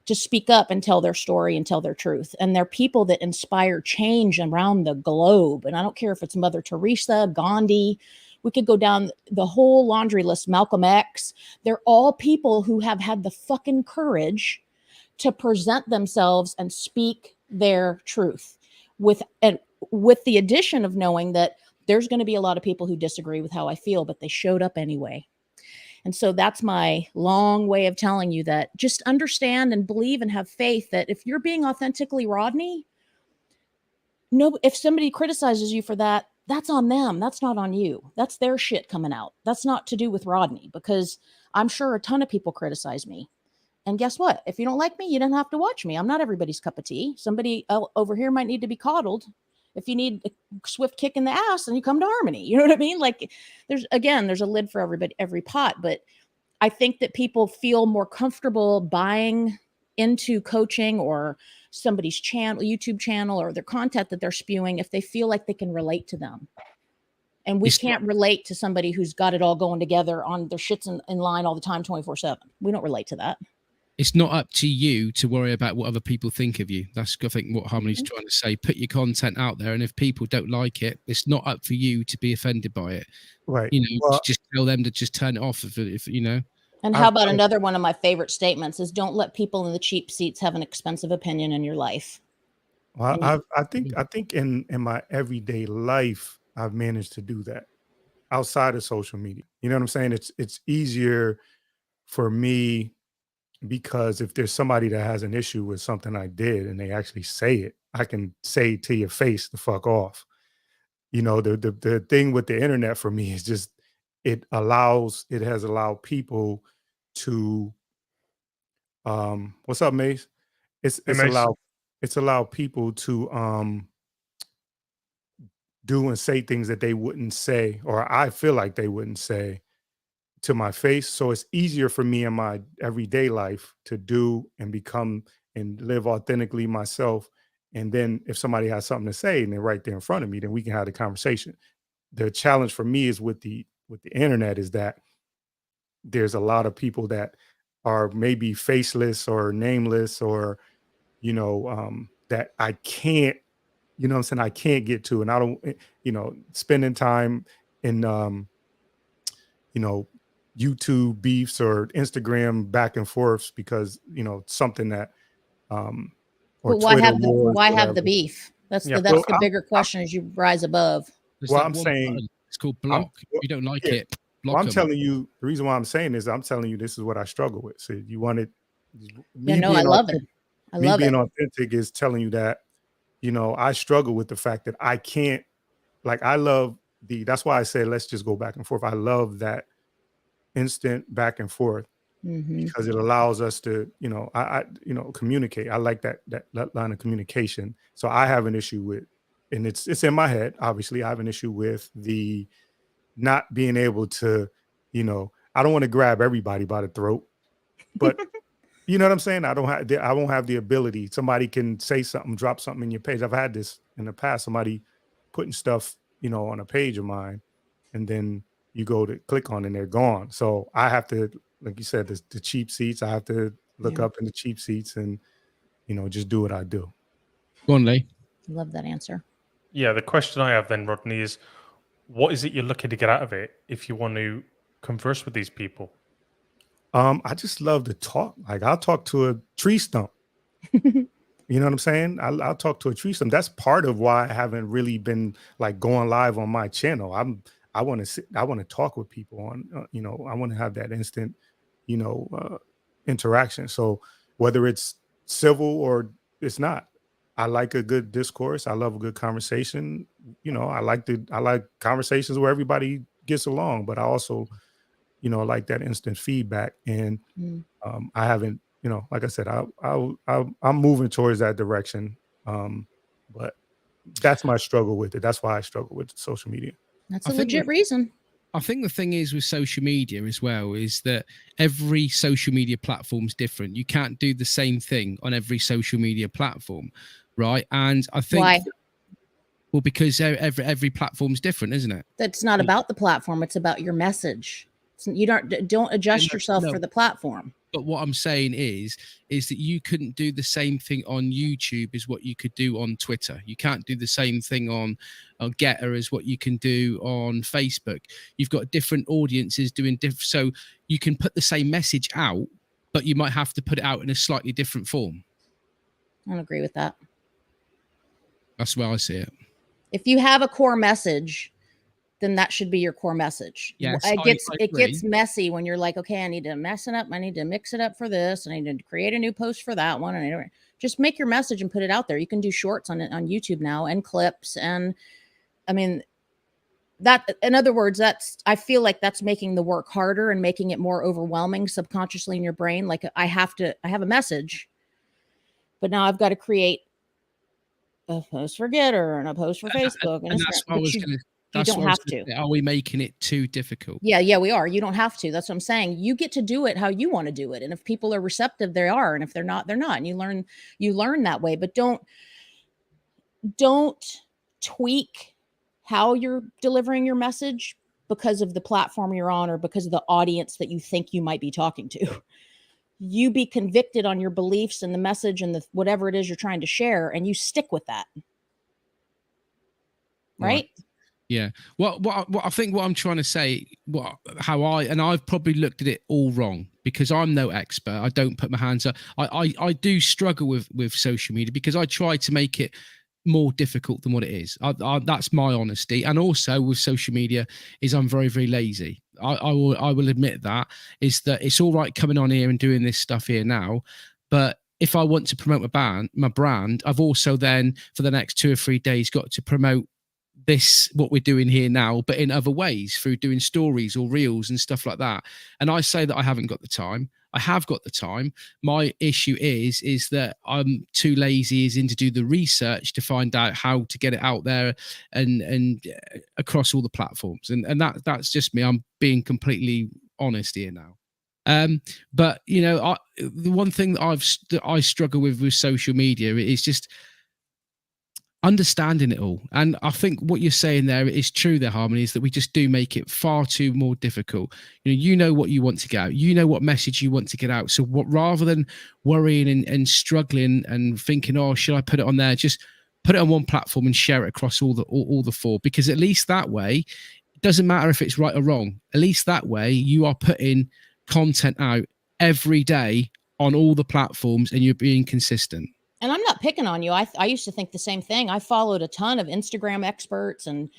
to speak up and tell their story and tell their truth. And they're people that inspire change around the globe. And I don't care if it's Mother Teresa, Gandhi, we could go down the whole laundry list, Malcolm X. They're all people who have had the fucking courage to present themselves and speak their truth with the addition of knowing that there's going to be a lot of people who disagree with how I feel, but they showed up anyway. And so that's my long way of telling you that just understand and believe and have faith that if you're being authentically Rodney, if somebody criticizes you for that, that's on them. That's not on you. That's their shit coming out. That's not to do with Rodney, because I'm sure a ton of people criticize me. And guess what? If you don't like me, you don't have to watch me. I'm not everybody's cup of tea. Somebody over here might need to be coddled. If you need a swift kick in the ass, then you come to Harmony. You know what I mean? Like, there's a lid for everybody, every pot. But I think that people feel more comfortable buying into coaching or somebody's channel, YouTube channel, or their content that they're spewing if they feel like they can relate to them. And we can't relate to somebody who's got it all going together on their shits in line all the time, 24/7. We don't relate to that. It's not up to you to worry about what other people think of you. That's, I think, what Harmony's trying to say. Put your content out there, and if people don't like it, it's not up for you to be offended by it. Right. You know, just tell them to just turn it off if you know. And how about another one of my favorite statements is, don't let people in the cheap seats have an expensive opinion in your life. Well, I think in my everyday life, I've managed to do that outside of social media. You know what I'm saying? It's easier for me, because if there's somebody that has an issue with something I did and they actually say it, I can say to your face to fuck off. You know, the thing with the internet for me is just, it has allowed people to what's up, Mace? It's allowed people to do and say things that they wouldn't say, or I feel like they wouldn't say, to my face. So it's easier for me in my everyday life to do and become and live authentically myself. And then if somebody has something to say and they're right there in front of me, then we can have the conversation. The challenge for me is with the internet is that there's a lot of people that are maybe faceless or nameless, or, you know, that I can't, you know what I'm saying, I can't get to. And I don't, you know, spending time in, you know, YouTube beefs or Instagram back and forths because, you know, something that or but why have the beef? That's the bigger question as you rise above. Well, I'm saying it's called block. If you don't like it, block. Well, I'm telling you, the reason why I'm saying is I'm telling you this is what I struggle with. So you want it. I love it. I love it. Being authentic is telling you that you know, I struggle with the fact that I can't, like, I love that's why I said, let's just go back and forth. I love that instant back and forth Mm-hmm. because it allows us to, you know, you know, communicate. I like that line of communication. So I have an issue with, and it's in my head, obviously, I have an issue with the not being able to, you know, I don't want to grab everybody by the throat, but you know what I'm saying? I won't have the ability. Somebody can say something, drop something in your page. I've had this in the past, somebody putting stuff, you know, on a page of mine, and then you go to click on and they're gone. So I have to, like you said, the cheap seats, I have to look Yeah. up in the cheap seats and, you know, just do what I do. Go on, Lee. Love that answer. Yeah, the question I have then, Rodney, is what is it you're looking to get out of it if you want to converse with these people? I just love to talk. Like, I'll talk to a tree stump. You know what I'm saying? I'll talk to a tree stump. That's part of why I haven't really been like going live on my channel. I want to talk with people on, you know, I want to have that instant, you know, interaction. So whether it's civil or it's not, I like a good discourse. I love a good conversation. You know, I like conversations where everybody gets along, but I also, you know, like that instant feedback. And Mm. I haven't, you know, like I said, I'm moving towards that direction. But that's my struggle with it. That's why I struggle with social media. That's I a think legit that- reason. I think the thing is with social media as well is that every social media platform is different. You can't do the same thing on every social media platform, right? And I think, Why? well, because every platform's different, isn't it? That's not about the platform. It's about your message. You don't adjust yourself no. for the platform. But what I'm saying is that you couldn't do the same thing on YouTube as what you could do on Twitter. You can't do the same thing on Getter as what you can do on Facebook. You've got different audiences doing different. So you can put the same message out, but you might have to put it out in a slightly different form. I don't agree with that. That's where I see it. If you have a core message, then that should be your core message. Yes, it I gets agree. messy when you're like, okay, I need to mess it up. I need to mix it up for this, and I need to create a new post for that one. And just make your message and put it out there. You can do shorts on YouTube now and clips. And I mean, that, in other words, I feel like that's making the work harder and making it more overwhelming subconsciously in your brain. Like I have a message, but now I've got to create a post for Getter and a post for Facebook. And that's what I was going to. You don't have to. Are we making it too difficult? Yeah, we are. You don't have to. That's what I'm saying. You get to do it how you want to do it. And if people are receptive, they are. And if they're not, they're not. And you learn that way. But don't tweak how you're delivering your message because of the platform you're on or because of the audience that you think you might be talking to. You be convicted on your beliefs and the message and whatever it is you're trying to share, and you stick with that. Right? Yeah. What I think what I'm trying to say, I've probably looked at it all wrong because I'm no expert. I don't put my hands up. I do struggle with social media because I try to make it more difficult than what it is. That's my honesty. And also with social media is I'm very, very lazy. I will admit that it's all right coming on here and doing this stuff here now, but if I want to promote my brand, I've also then for the next 2 or 3 days got to promote what we're doing here now, but in other ways through doing stories or reels and stuff like that. And I say that I haven't got the time. I have got the time. My issue is that I'm too lazy as in to do the research to find out how to get it out there and across all the platforms. And that's just me. I'm being completely honest here now. But you know, the one thing that I struggle with social media is just understanding it all. And I think what you're saying there is true there, Harmony, is that we just do make it far too more difficult. You know what you want to get out, you know what message you want to get out. So rather than worrying and struggling and thinking, oh, should I put it on there, just put it on one platform and share it across all the four, because at least that way it doesn't matter if it's right or wrong. At least that way you are putting content out every day on all the platforms and you're being consistent. And I'm not picking on you. I used to think the same thing. I followed a ton of Instagram experts and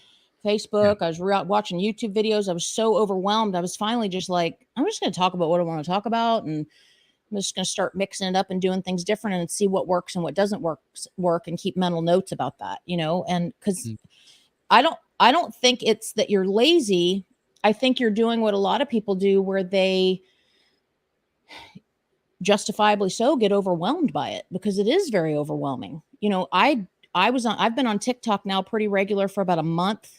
Facebook. Yeah. I was watching YouTube videos. I was so overwhelmed. I was finally just like, I'm just going to talk about what I want to talk about. And I'm just going to start mixing it up and doing things different and see what works and what doesn't work and keep mental notes about that, and because I don't think it's that you're lazy. I think you're doing what a lot of people do, where they justifiably so get overwhelmed by it, because it is very overwhelming. I've been on TikTok now pretty regular for about a month,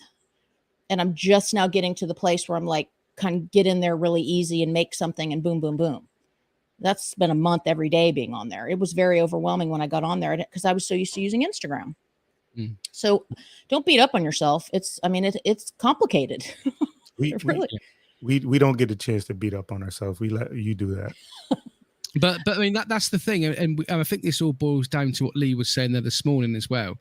and I'm just now getting to the place where I'm like, kind of get in there really easy and make something and boom, boom, boom. That's been a month every day being on there. It was very overwhelming when I got on there because I was so used to using Instagram. So don't beat up on yourself. It's complicated. We don't get a chance to beat up on ourselves. We let you do that. But I mean, that's the thing. And I think this all boils down to what Lee was saying there this morning as well,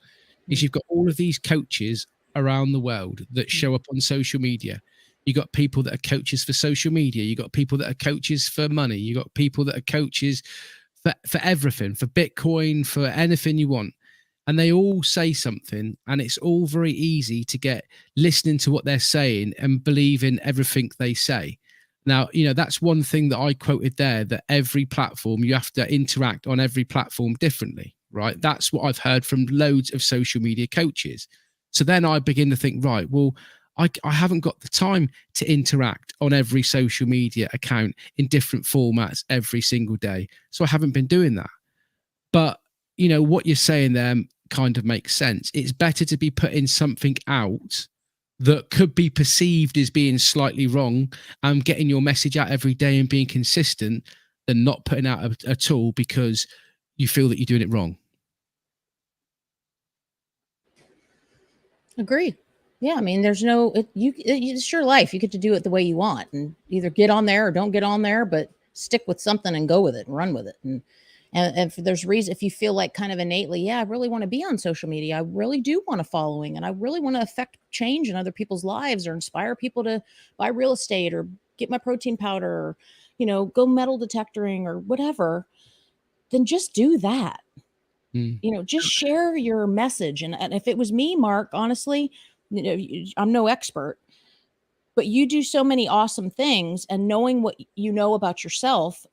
is you've got all of these coaches around the world that show up on social media. You got people that are coaches for social media. You got people that are coaches for money. You got people that are coaches for everything, for Bitcoin, for anything you want. And they all say something, and it's all very easy to get listening to what they're saying and believe in everything they say. Now, that's one thing that I quoted there, that every platform, you have to interact on every platform differently, right? That's what I've heard from loads of social media coaches. So then I begin to think, right, well, I haven't got the time to interact on every social media account in different formats every single day. So I haven't been doing that. But, what you're saying there kind of makes sense. It's better to be putting something out that could be perceived as being slightly wrong and getting your message out every day and being consistent than not putting out at all because you feel that you're doing it wrong. Agree. Yeah, I mean, there's it's your life. You get to do it the way you want, and either get on there or don't get on there, but stick with something and go with it and run with it. And if there's reason, if you feel like kind of innately, yeah, I really want to be on social media. I really do want a following, and I really want to affect change in other people's lives or inspire people to buy real estate or get my protein powder or, go metal detectoring or whatever, then just do that. Just share your message. And if it was me, Mark, honestly, I'm no expert, but you do so many awesome things, and knowing what you know about yourself,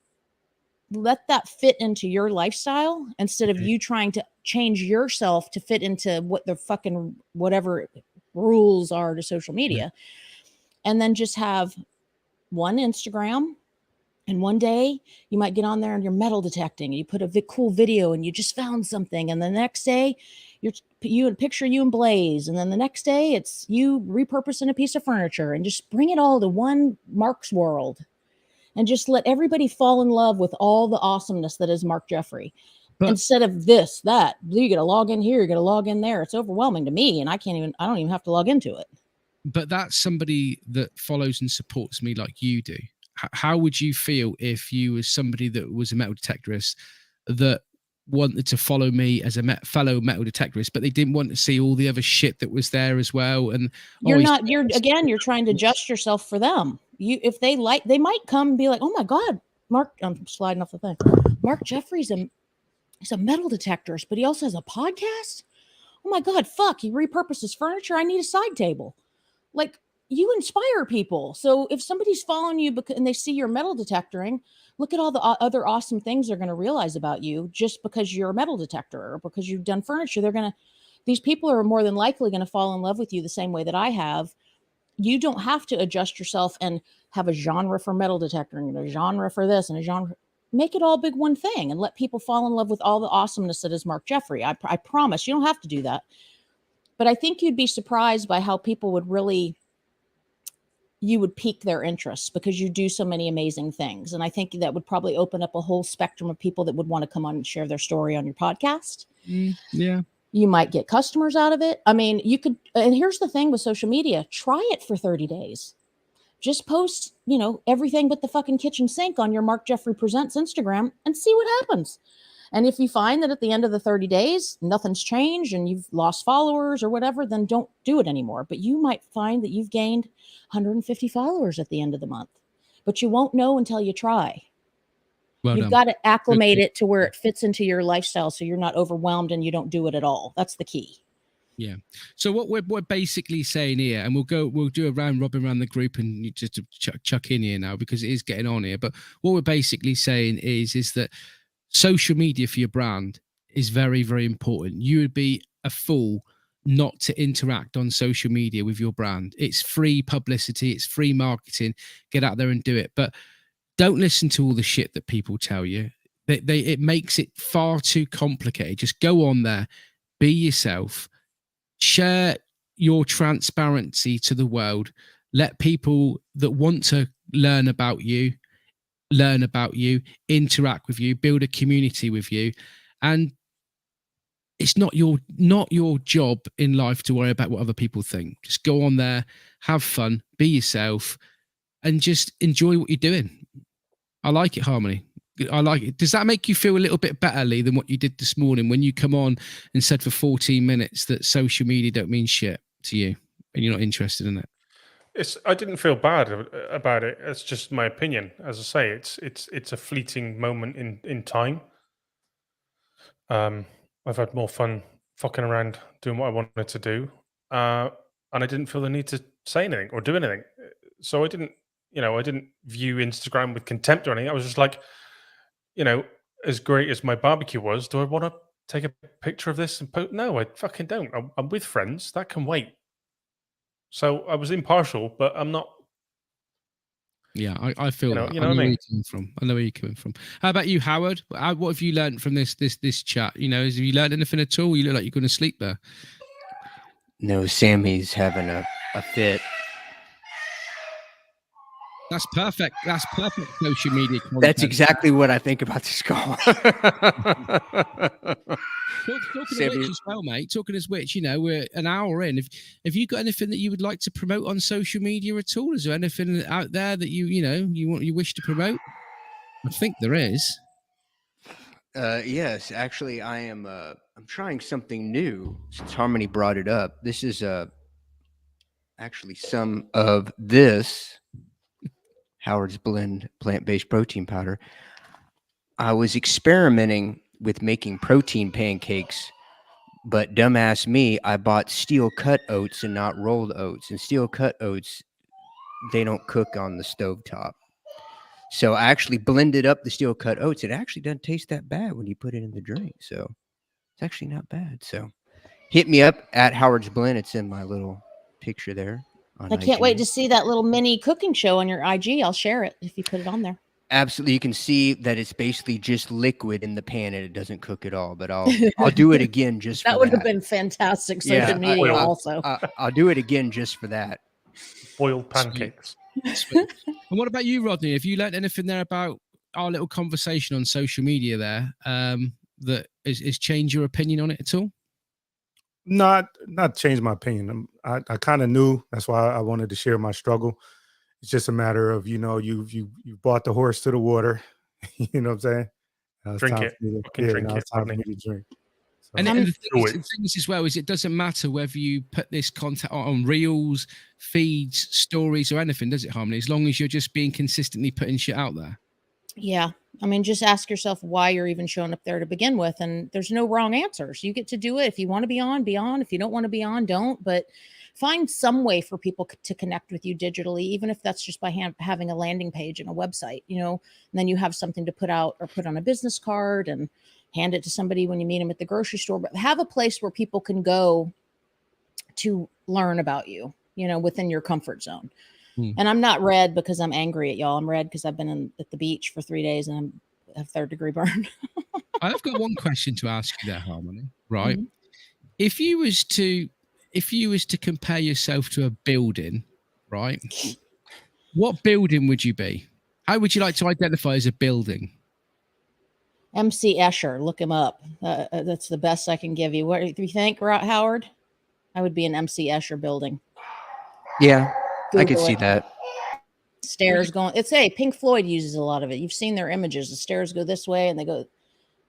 let that fit into your lifestyle instead of you trying to change yourself to fit into what the fucking whatever rules are to social media. And then just have one Instagram, and one day you might get on there and you're metal detecting, and you put a cool video and you just found something, and the next day you picture you and Blaze, and then the next day it's you repurposing a piece of furniture, and just bring it all to one Mark's world. And just let everybody fall in love with all the awesomeness that is Mark Jeffrey. But instead of this, that, you got to log in here, you got to log in there. It's overwhelming to me, and I don't even have to log into it. But that's somebody that follows and supports me like you do. How would you feel if you was somebody that was a metal detectorist that wanted to follow me as a fellow metal detectorist, but they didn't want to see all the other shit that was there as well? And you're trying to adjust yourself for them. If they might come and be like, oh my God, Mark, I'm sliding off the thing. Mark Jeffrey's he's a metal detectorist, but he also has a podcast. Oh my God, fuck, he repurposes furniture. I need a side table. Like, you inspire people. So if somebody's following you and they see your metal detectoring, look at all the other awesome things they're going to realize about you just because you're a metal detector or because you've done furniture. These people are more than likely going to fall in love with you the same way that I have. You don't have to adjust yourself and have a genre for metal detectoring and a genre for this and a genre. Make it all big one thing and let people fall in love with all the awesomeness that is Mark Jeffrey. I promise you don't have to do that. But I think you'd be surprised by how people you would pique their interest because you do so many amazing things. And I think that would probably open up a whole spectrum of people that would want to come on and share their story on your podcast. Yeah. You might get customers out of it. I mean, you could, and here's the thing with social media, try it for 30 days. Just post, everything but the fucking kitchen sink on your Mark Jeffrey Presents Instagram and see what happens. And if you find that at the end of the 30 days, nothing's changed and you've lost followers or whatever, then don't do it anymore. But you might find that you've gained 150 followers at the end of the month, but you won't know until you try. You've got to acclimate it to where it fits into your lifestyle so you're not overwhelmed and you don't do it at all. That's the key. So what we're basically saying here, and we'll do a round robin around the group and you just to chuck in here now because it is getting on here. But what we're basically saying is that social media for your brand is very, very important. You would be a fool not to interact on social media with your brand. It's free publicity, it's free marketing. Get out there and do it. But don't listen to all the shit that people tell you. It makes it far too complicated. Just go on there, be yourself. Share your transparency to the world. Let people that want to learn about you, interact with you, build a community with you. And it's not your job in life to worry about what other people think. Just go on there, have fun, be yourself, and just enjoy what you're doing. I like it, Harmony. I like it. Does that make you feel a little bit better, Lee, than what you did this morning when you come on and said for 14 minutes that social media don't mean shit to you and you're not interested in it? I didn't feel bad about it. It's just my opinion. As I say, it's a fleeting moment in time. I've had more fun fucking around doing what I wanted to do, and I didn't feel the need to say anything or do anything. So I didn't view Instagram with contempt or anything. I was just like, as great as my barbecue was, do I want to take a picture of this and post? No, I fucking don't. I'm with friends. That can wait. So I was impartial, but I'm not. Yeah, I feel that. You know what I mean? I know where you're coming from. How about you, Howard? What have you learned from this chat? Have you learned anything at all? You look like you're going to sleep there. No, Sammy's having a fit. That's perfect. That's perfect social media content. That's exactly what I think about this call. Talking of which as well, mate. Talking as which, we're an hour in. Have you got anything that you would like to promote on social media at all? Is there anything out there that you wish to promote? I think there is. Yes, actually, I'm trying something new since Harmony brought it up. This is actually some of this Howard's Blend plant-based protein powder. I was experimenting with making protein pancakes, but dumbass me, I bought steel cut oats and not rolled oats. And steel cut oats, they don't cook on the stovetop. So I actually blended up the steel cut oats. It actually doesn't taste that bad when you put it in the drink. So it's actually not bad. So hit me up at Howard's Blend. It's in my little picture there. I can't wait to see that little mini cooking show on your IG. I'll share it if you put it on there. Absolutely. You can see that it's basically just liquid in the pan and it doesn't cook at all, but I'll do it again just for that. That would have been fantastic social media also. I'll do it again just for that. Boiled pancakes. And what about you, Rodney? Have you learned anything there about our little conversation on social media there that has changed your opinion on it at all? Not changed my opinion. I kind of knew. That's why I wanted to share my struggle. It's just a matter of, you brought the horse to the water. You know what I'm saying? Drink it. It's time for me to drink. So. And the thing is as well is it doesn't matter whether you put this content on reels, feeds, stories, or anything, does it, Harmony? As long as you're just being consistently putting shit out there. Yeah. I mean, just ask yourself why you're even showing up there to begin with. And there's no wrong answers. You get to do it. If you want to be on, be on. If you don't want to be on, don't. But find some way for people to connect with you digitally, even if that's just by having a landing page and a website, and then you have something to put out or put on a business card and hand it to somebody when you meet them at the grocery store. But have a place where people can go to learn about you, within your comfort zone. And I'm not red because I'm angry at y'all. I'm red because I've been at the beach for 3 days and I have 3rd-degree burn. I've got one question to ask you there, Harmony. Right? Mm-hmm. If you was to compare yourself to a building, right? What building would you be? How would you like to identify as a building? MC Escher, look him up. That's the best I can give you. What do you think, Howard? I would be an MC Escher building. Yeah. Google I could see that. Stairs going. Pink Floyd uses a lot of it. You've seen their images. The stairs go this way and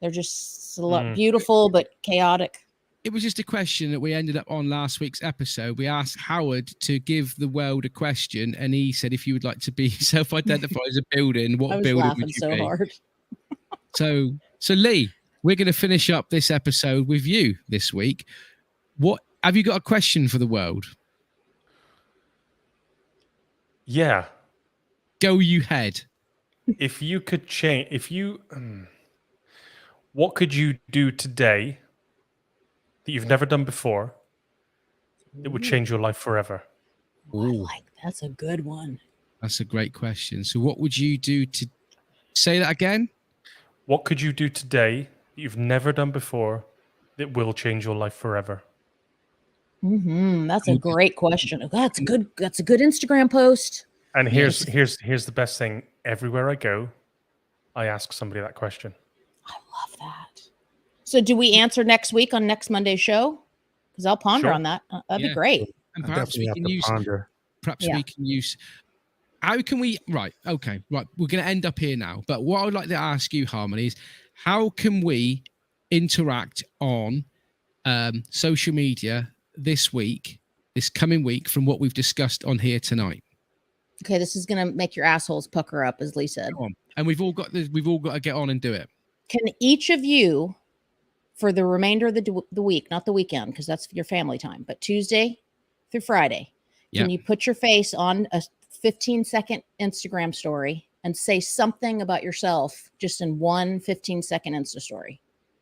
they're just a lot beautiful, but chaotic. It was just a question that we ended up on last week's episode. We asked Howard to give the world a question, and he said, if you would like to be self-identified as a building, what building would you be? I was laughing so hard. So Lee, we're going to finish up this episode with you this week. What have you got a question for the world? Yeah. Go you head. If you could change, what could you do today that you've never done before that would change your life forever? That's a good one. That's a great question. So what would you do to say that again? What could you do today that you've never done before that will change your life forever? That's a great question. That's good. That's a good Instagram post. And here's the best thing. Everywhere I go, I ask somebody that question. I love that. So do we answer next week on next Monday's show? Because I'll ponder Sure. on that. That'd be great. And I perhaps definitely we have can to use ponder. we can use how can we right, okay, right. We're gonna end up here now. But what I would like to ask you, Harmony, is how can we interact on social media this coming week from what we've discussed on here tonight? Okay, this is gonna make your assholes pucker up, as Lee said. Go on. And we've all got to get on and do it. Can each of you, for the remainder of the week, not the weekend, because that's your family time, but Tuesday through Friday, can you put your face on a 15-second Instagram story and say something about yourself just in one 15-second Insta story?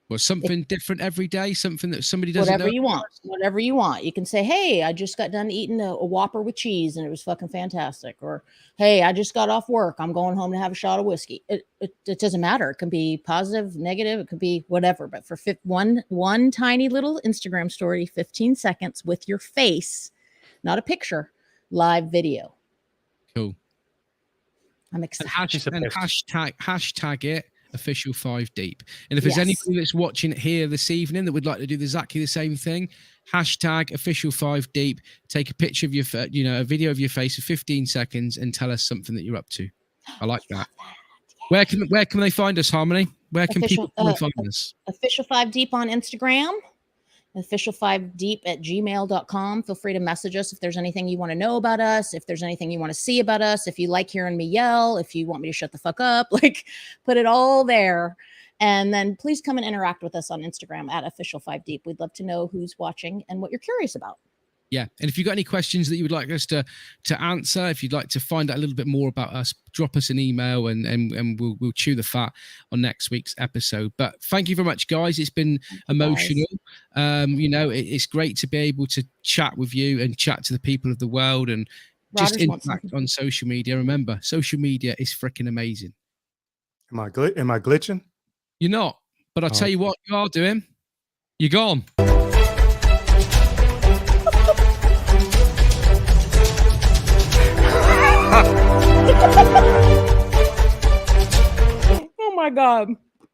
Or something different every day, something that somebody doesn't Whatever know. whatever you want. You can say, hey, I just got done eating a Whopper with cheese and it was fucking fantastic. Or, hey, I just got off work. I'm going home to have a shot of whiskey. It doesn't matter. It can be positive, negative. It could be whatever. But for one tiny little Instagram story, 15 seconds with your face, not a picture, live video. Cool. I'm And, excited. hashtag it official 5 deep. And if there's anybody that's watching it here this evening that would like to do exactly the same thing, hashtag official 5 deep, take a picture of your a video of your face for 15 seconds and tell us something that you're up to. I like that. Where can they find us, Harmony? Where can people find us? Official 5 deep on Instagram, official5deep@gmail.com. Feel free to message us if there's anything you want to know about us, if there's anything you want to see about us, if you like hearing me yell, if you want me to shut the fuck up, like put it all there. And then please come and interact with us on Instagram at official5deep. We'd love to know who's watching and what you're curious about. Yeah. And if you've got any questions that you would like us to answer, if you'd like to find out a little bit more about us, drop us an email and we'll chew the fat on next week's episode. But thank you very much, guys. It's been emotional. It's great to be able to chat with you and chat to the people of the world and just interact on social media. Remember, social media is freaking amazing. Am I glitching? You're not, but I'll tell you what you are doing. You're gone. Oh my God.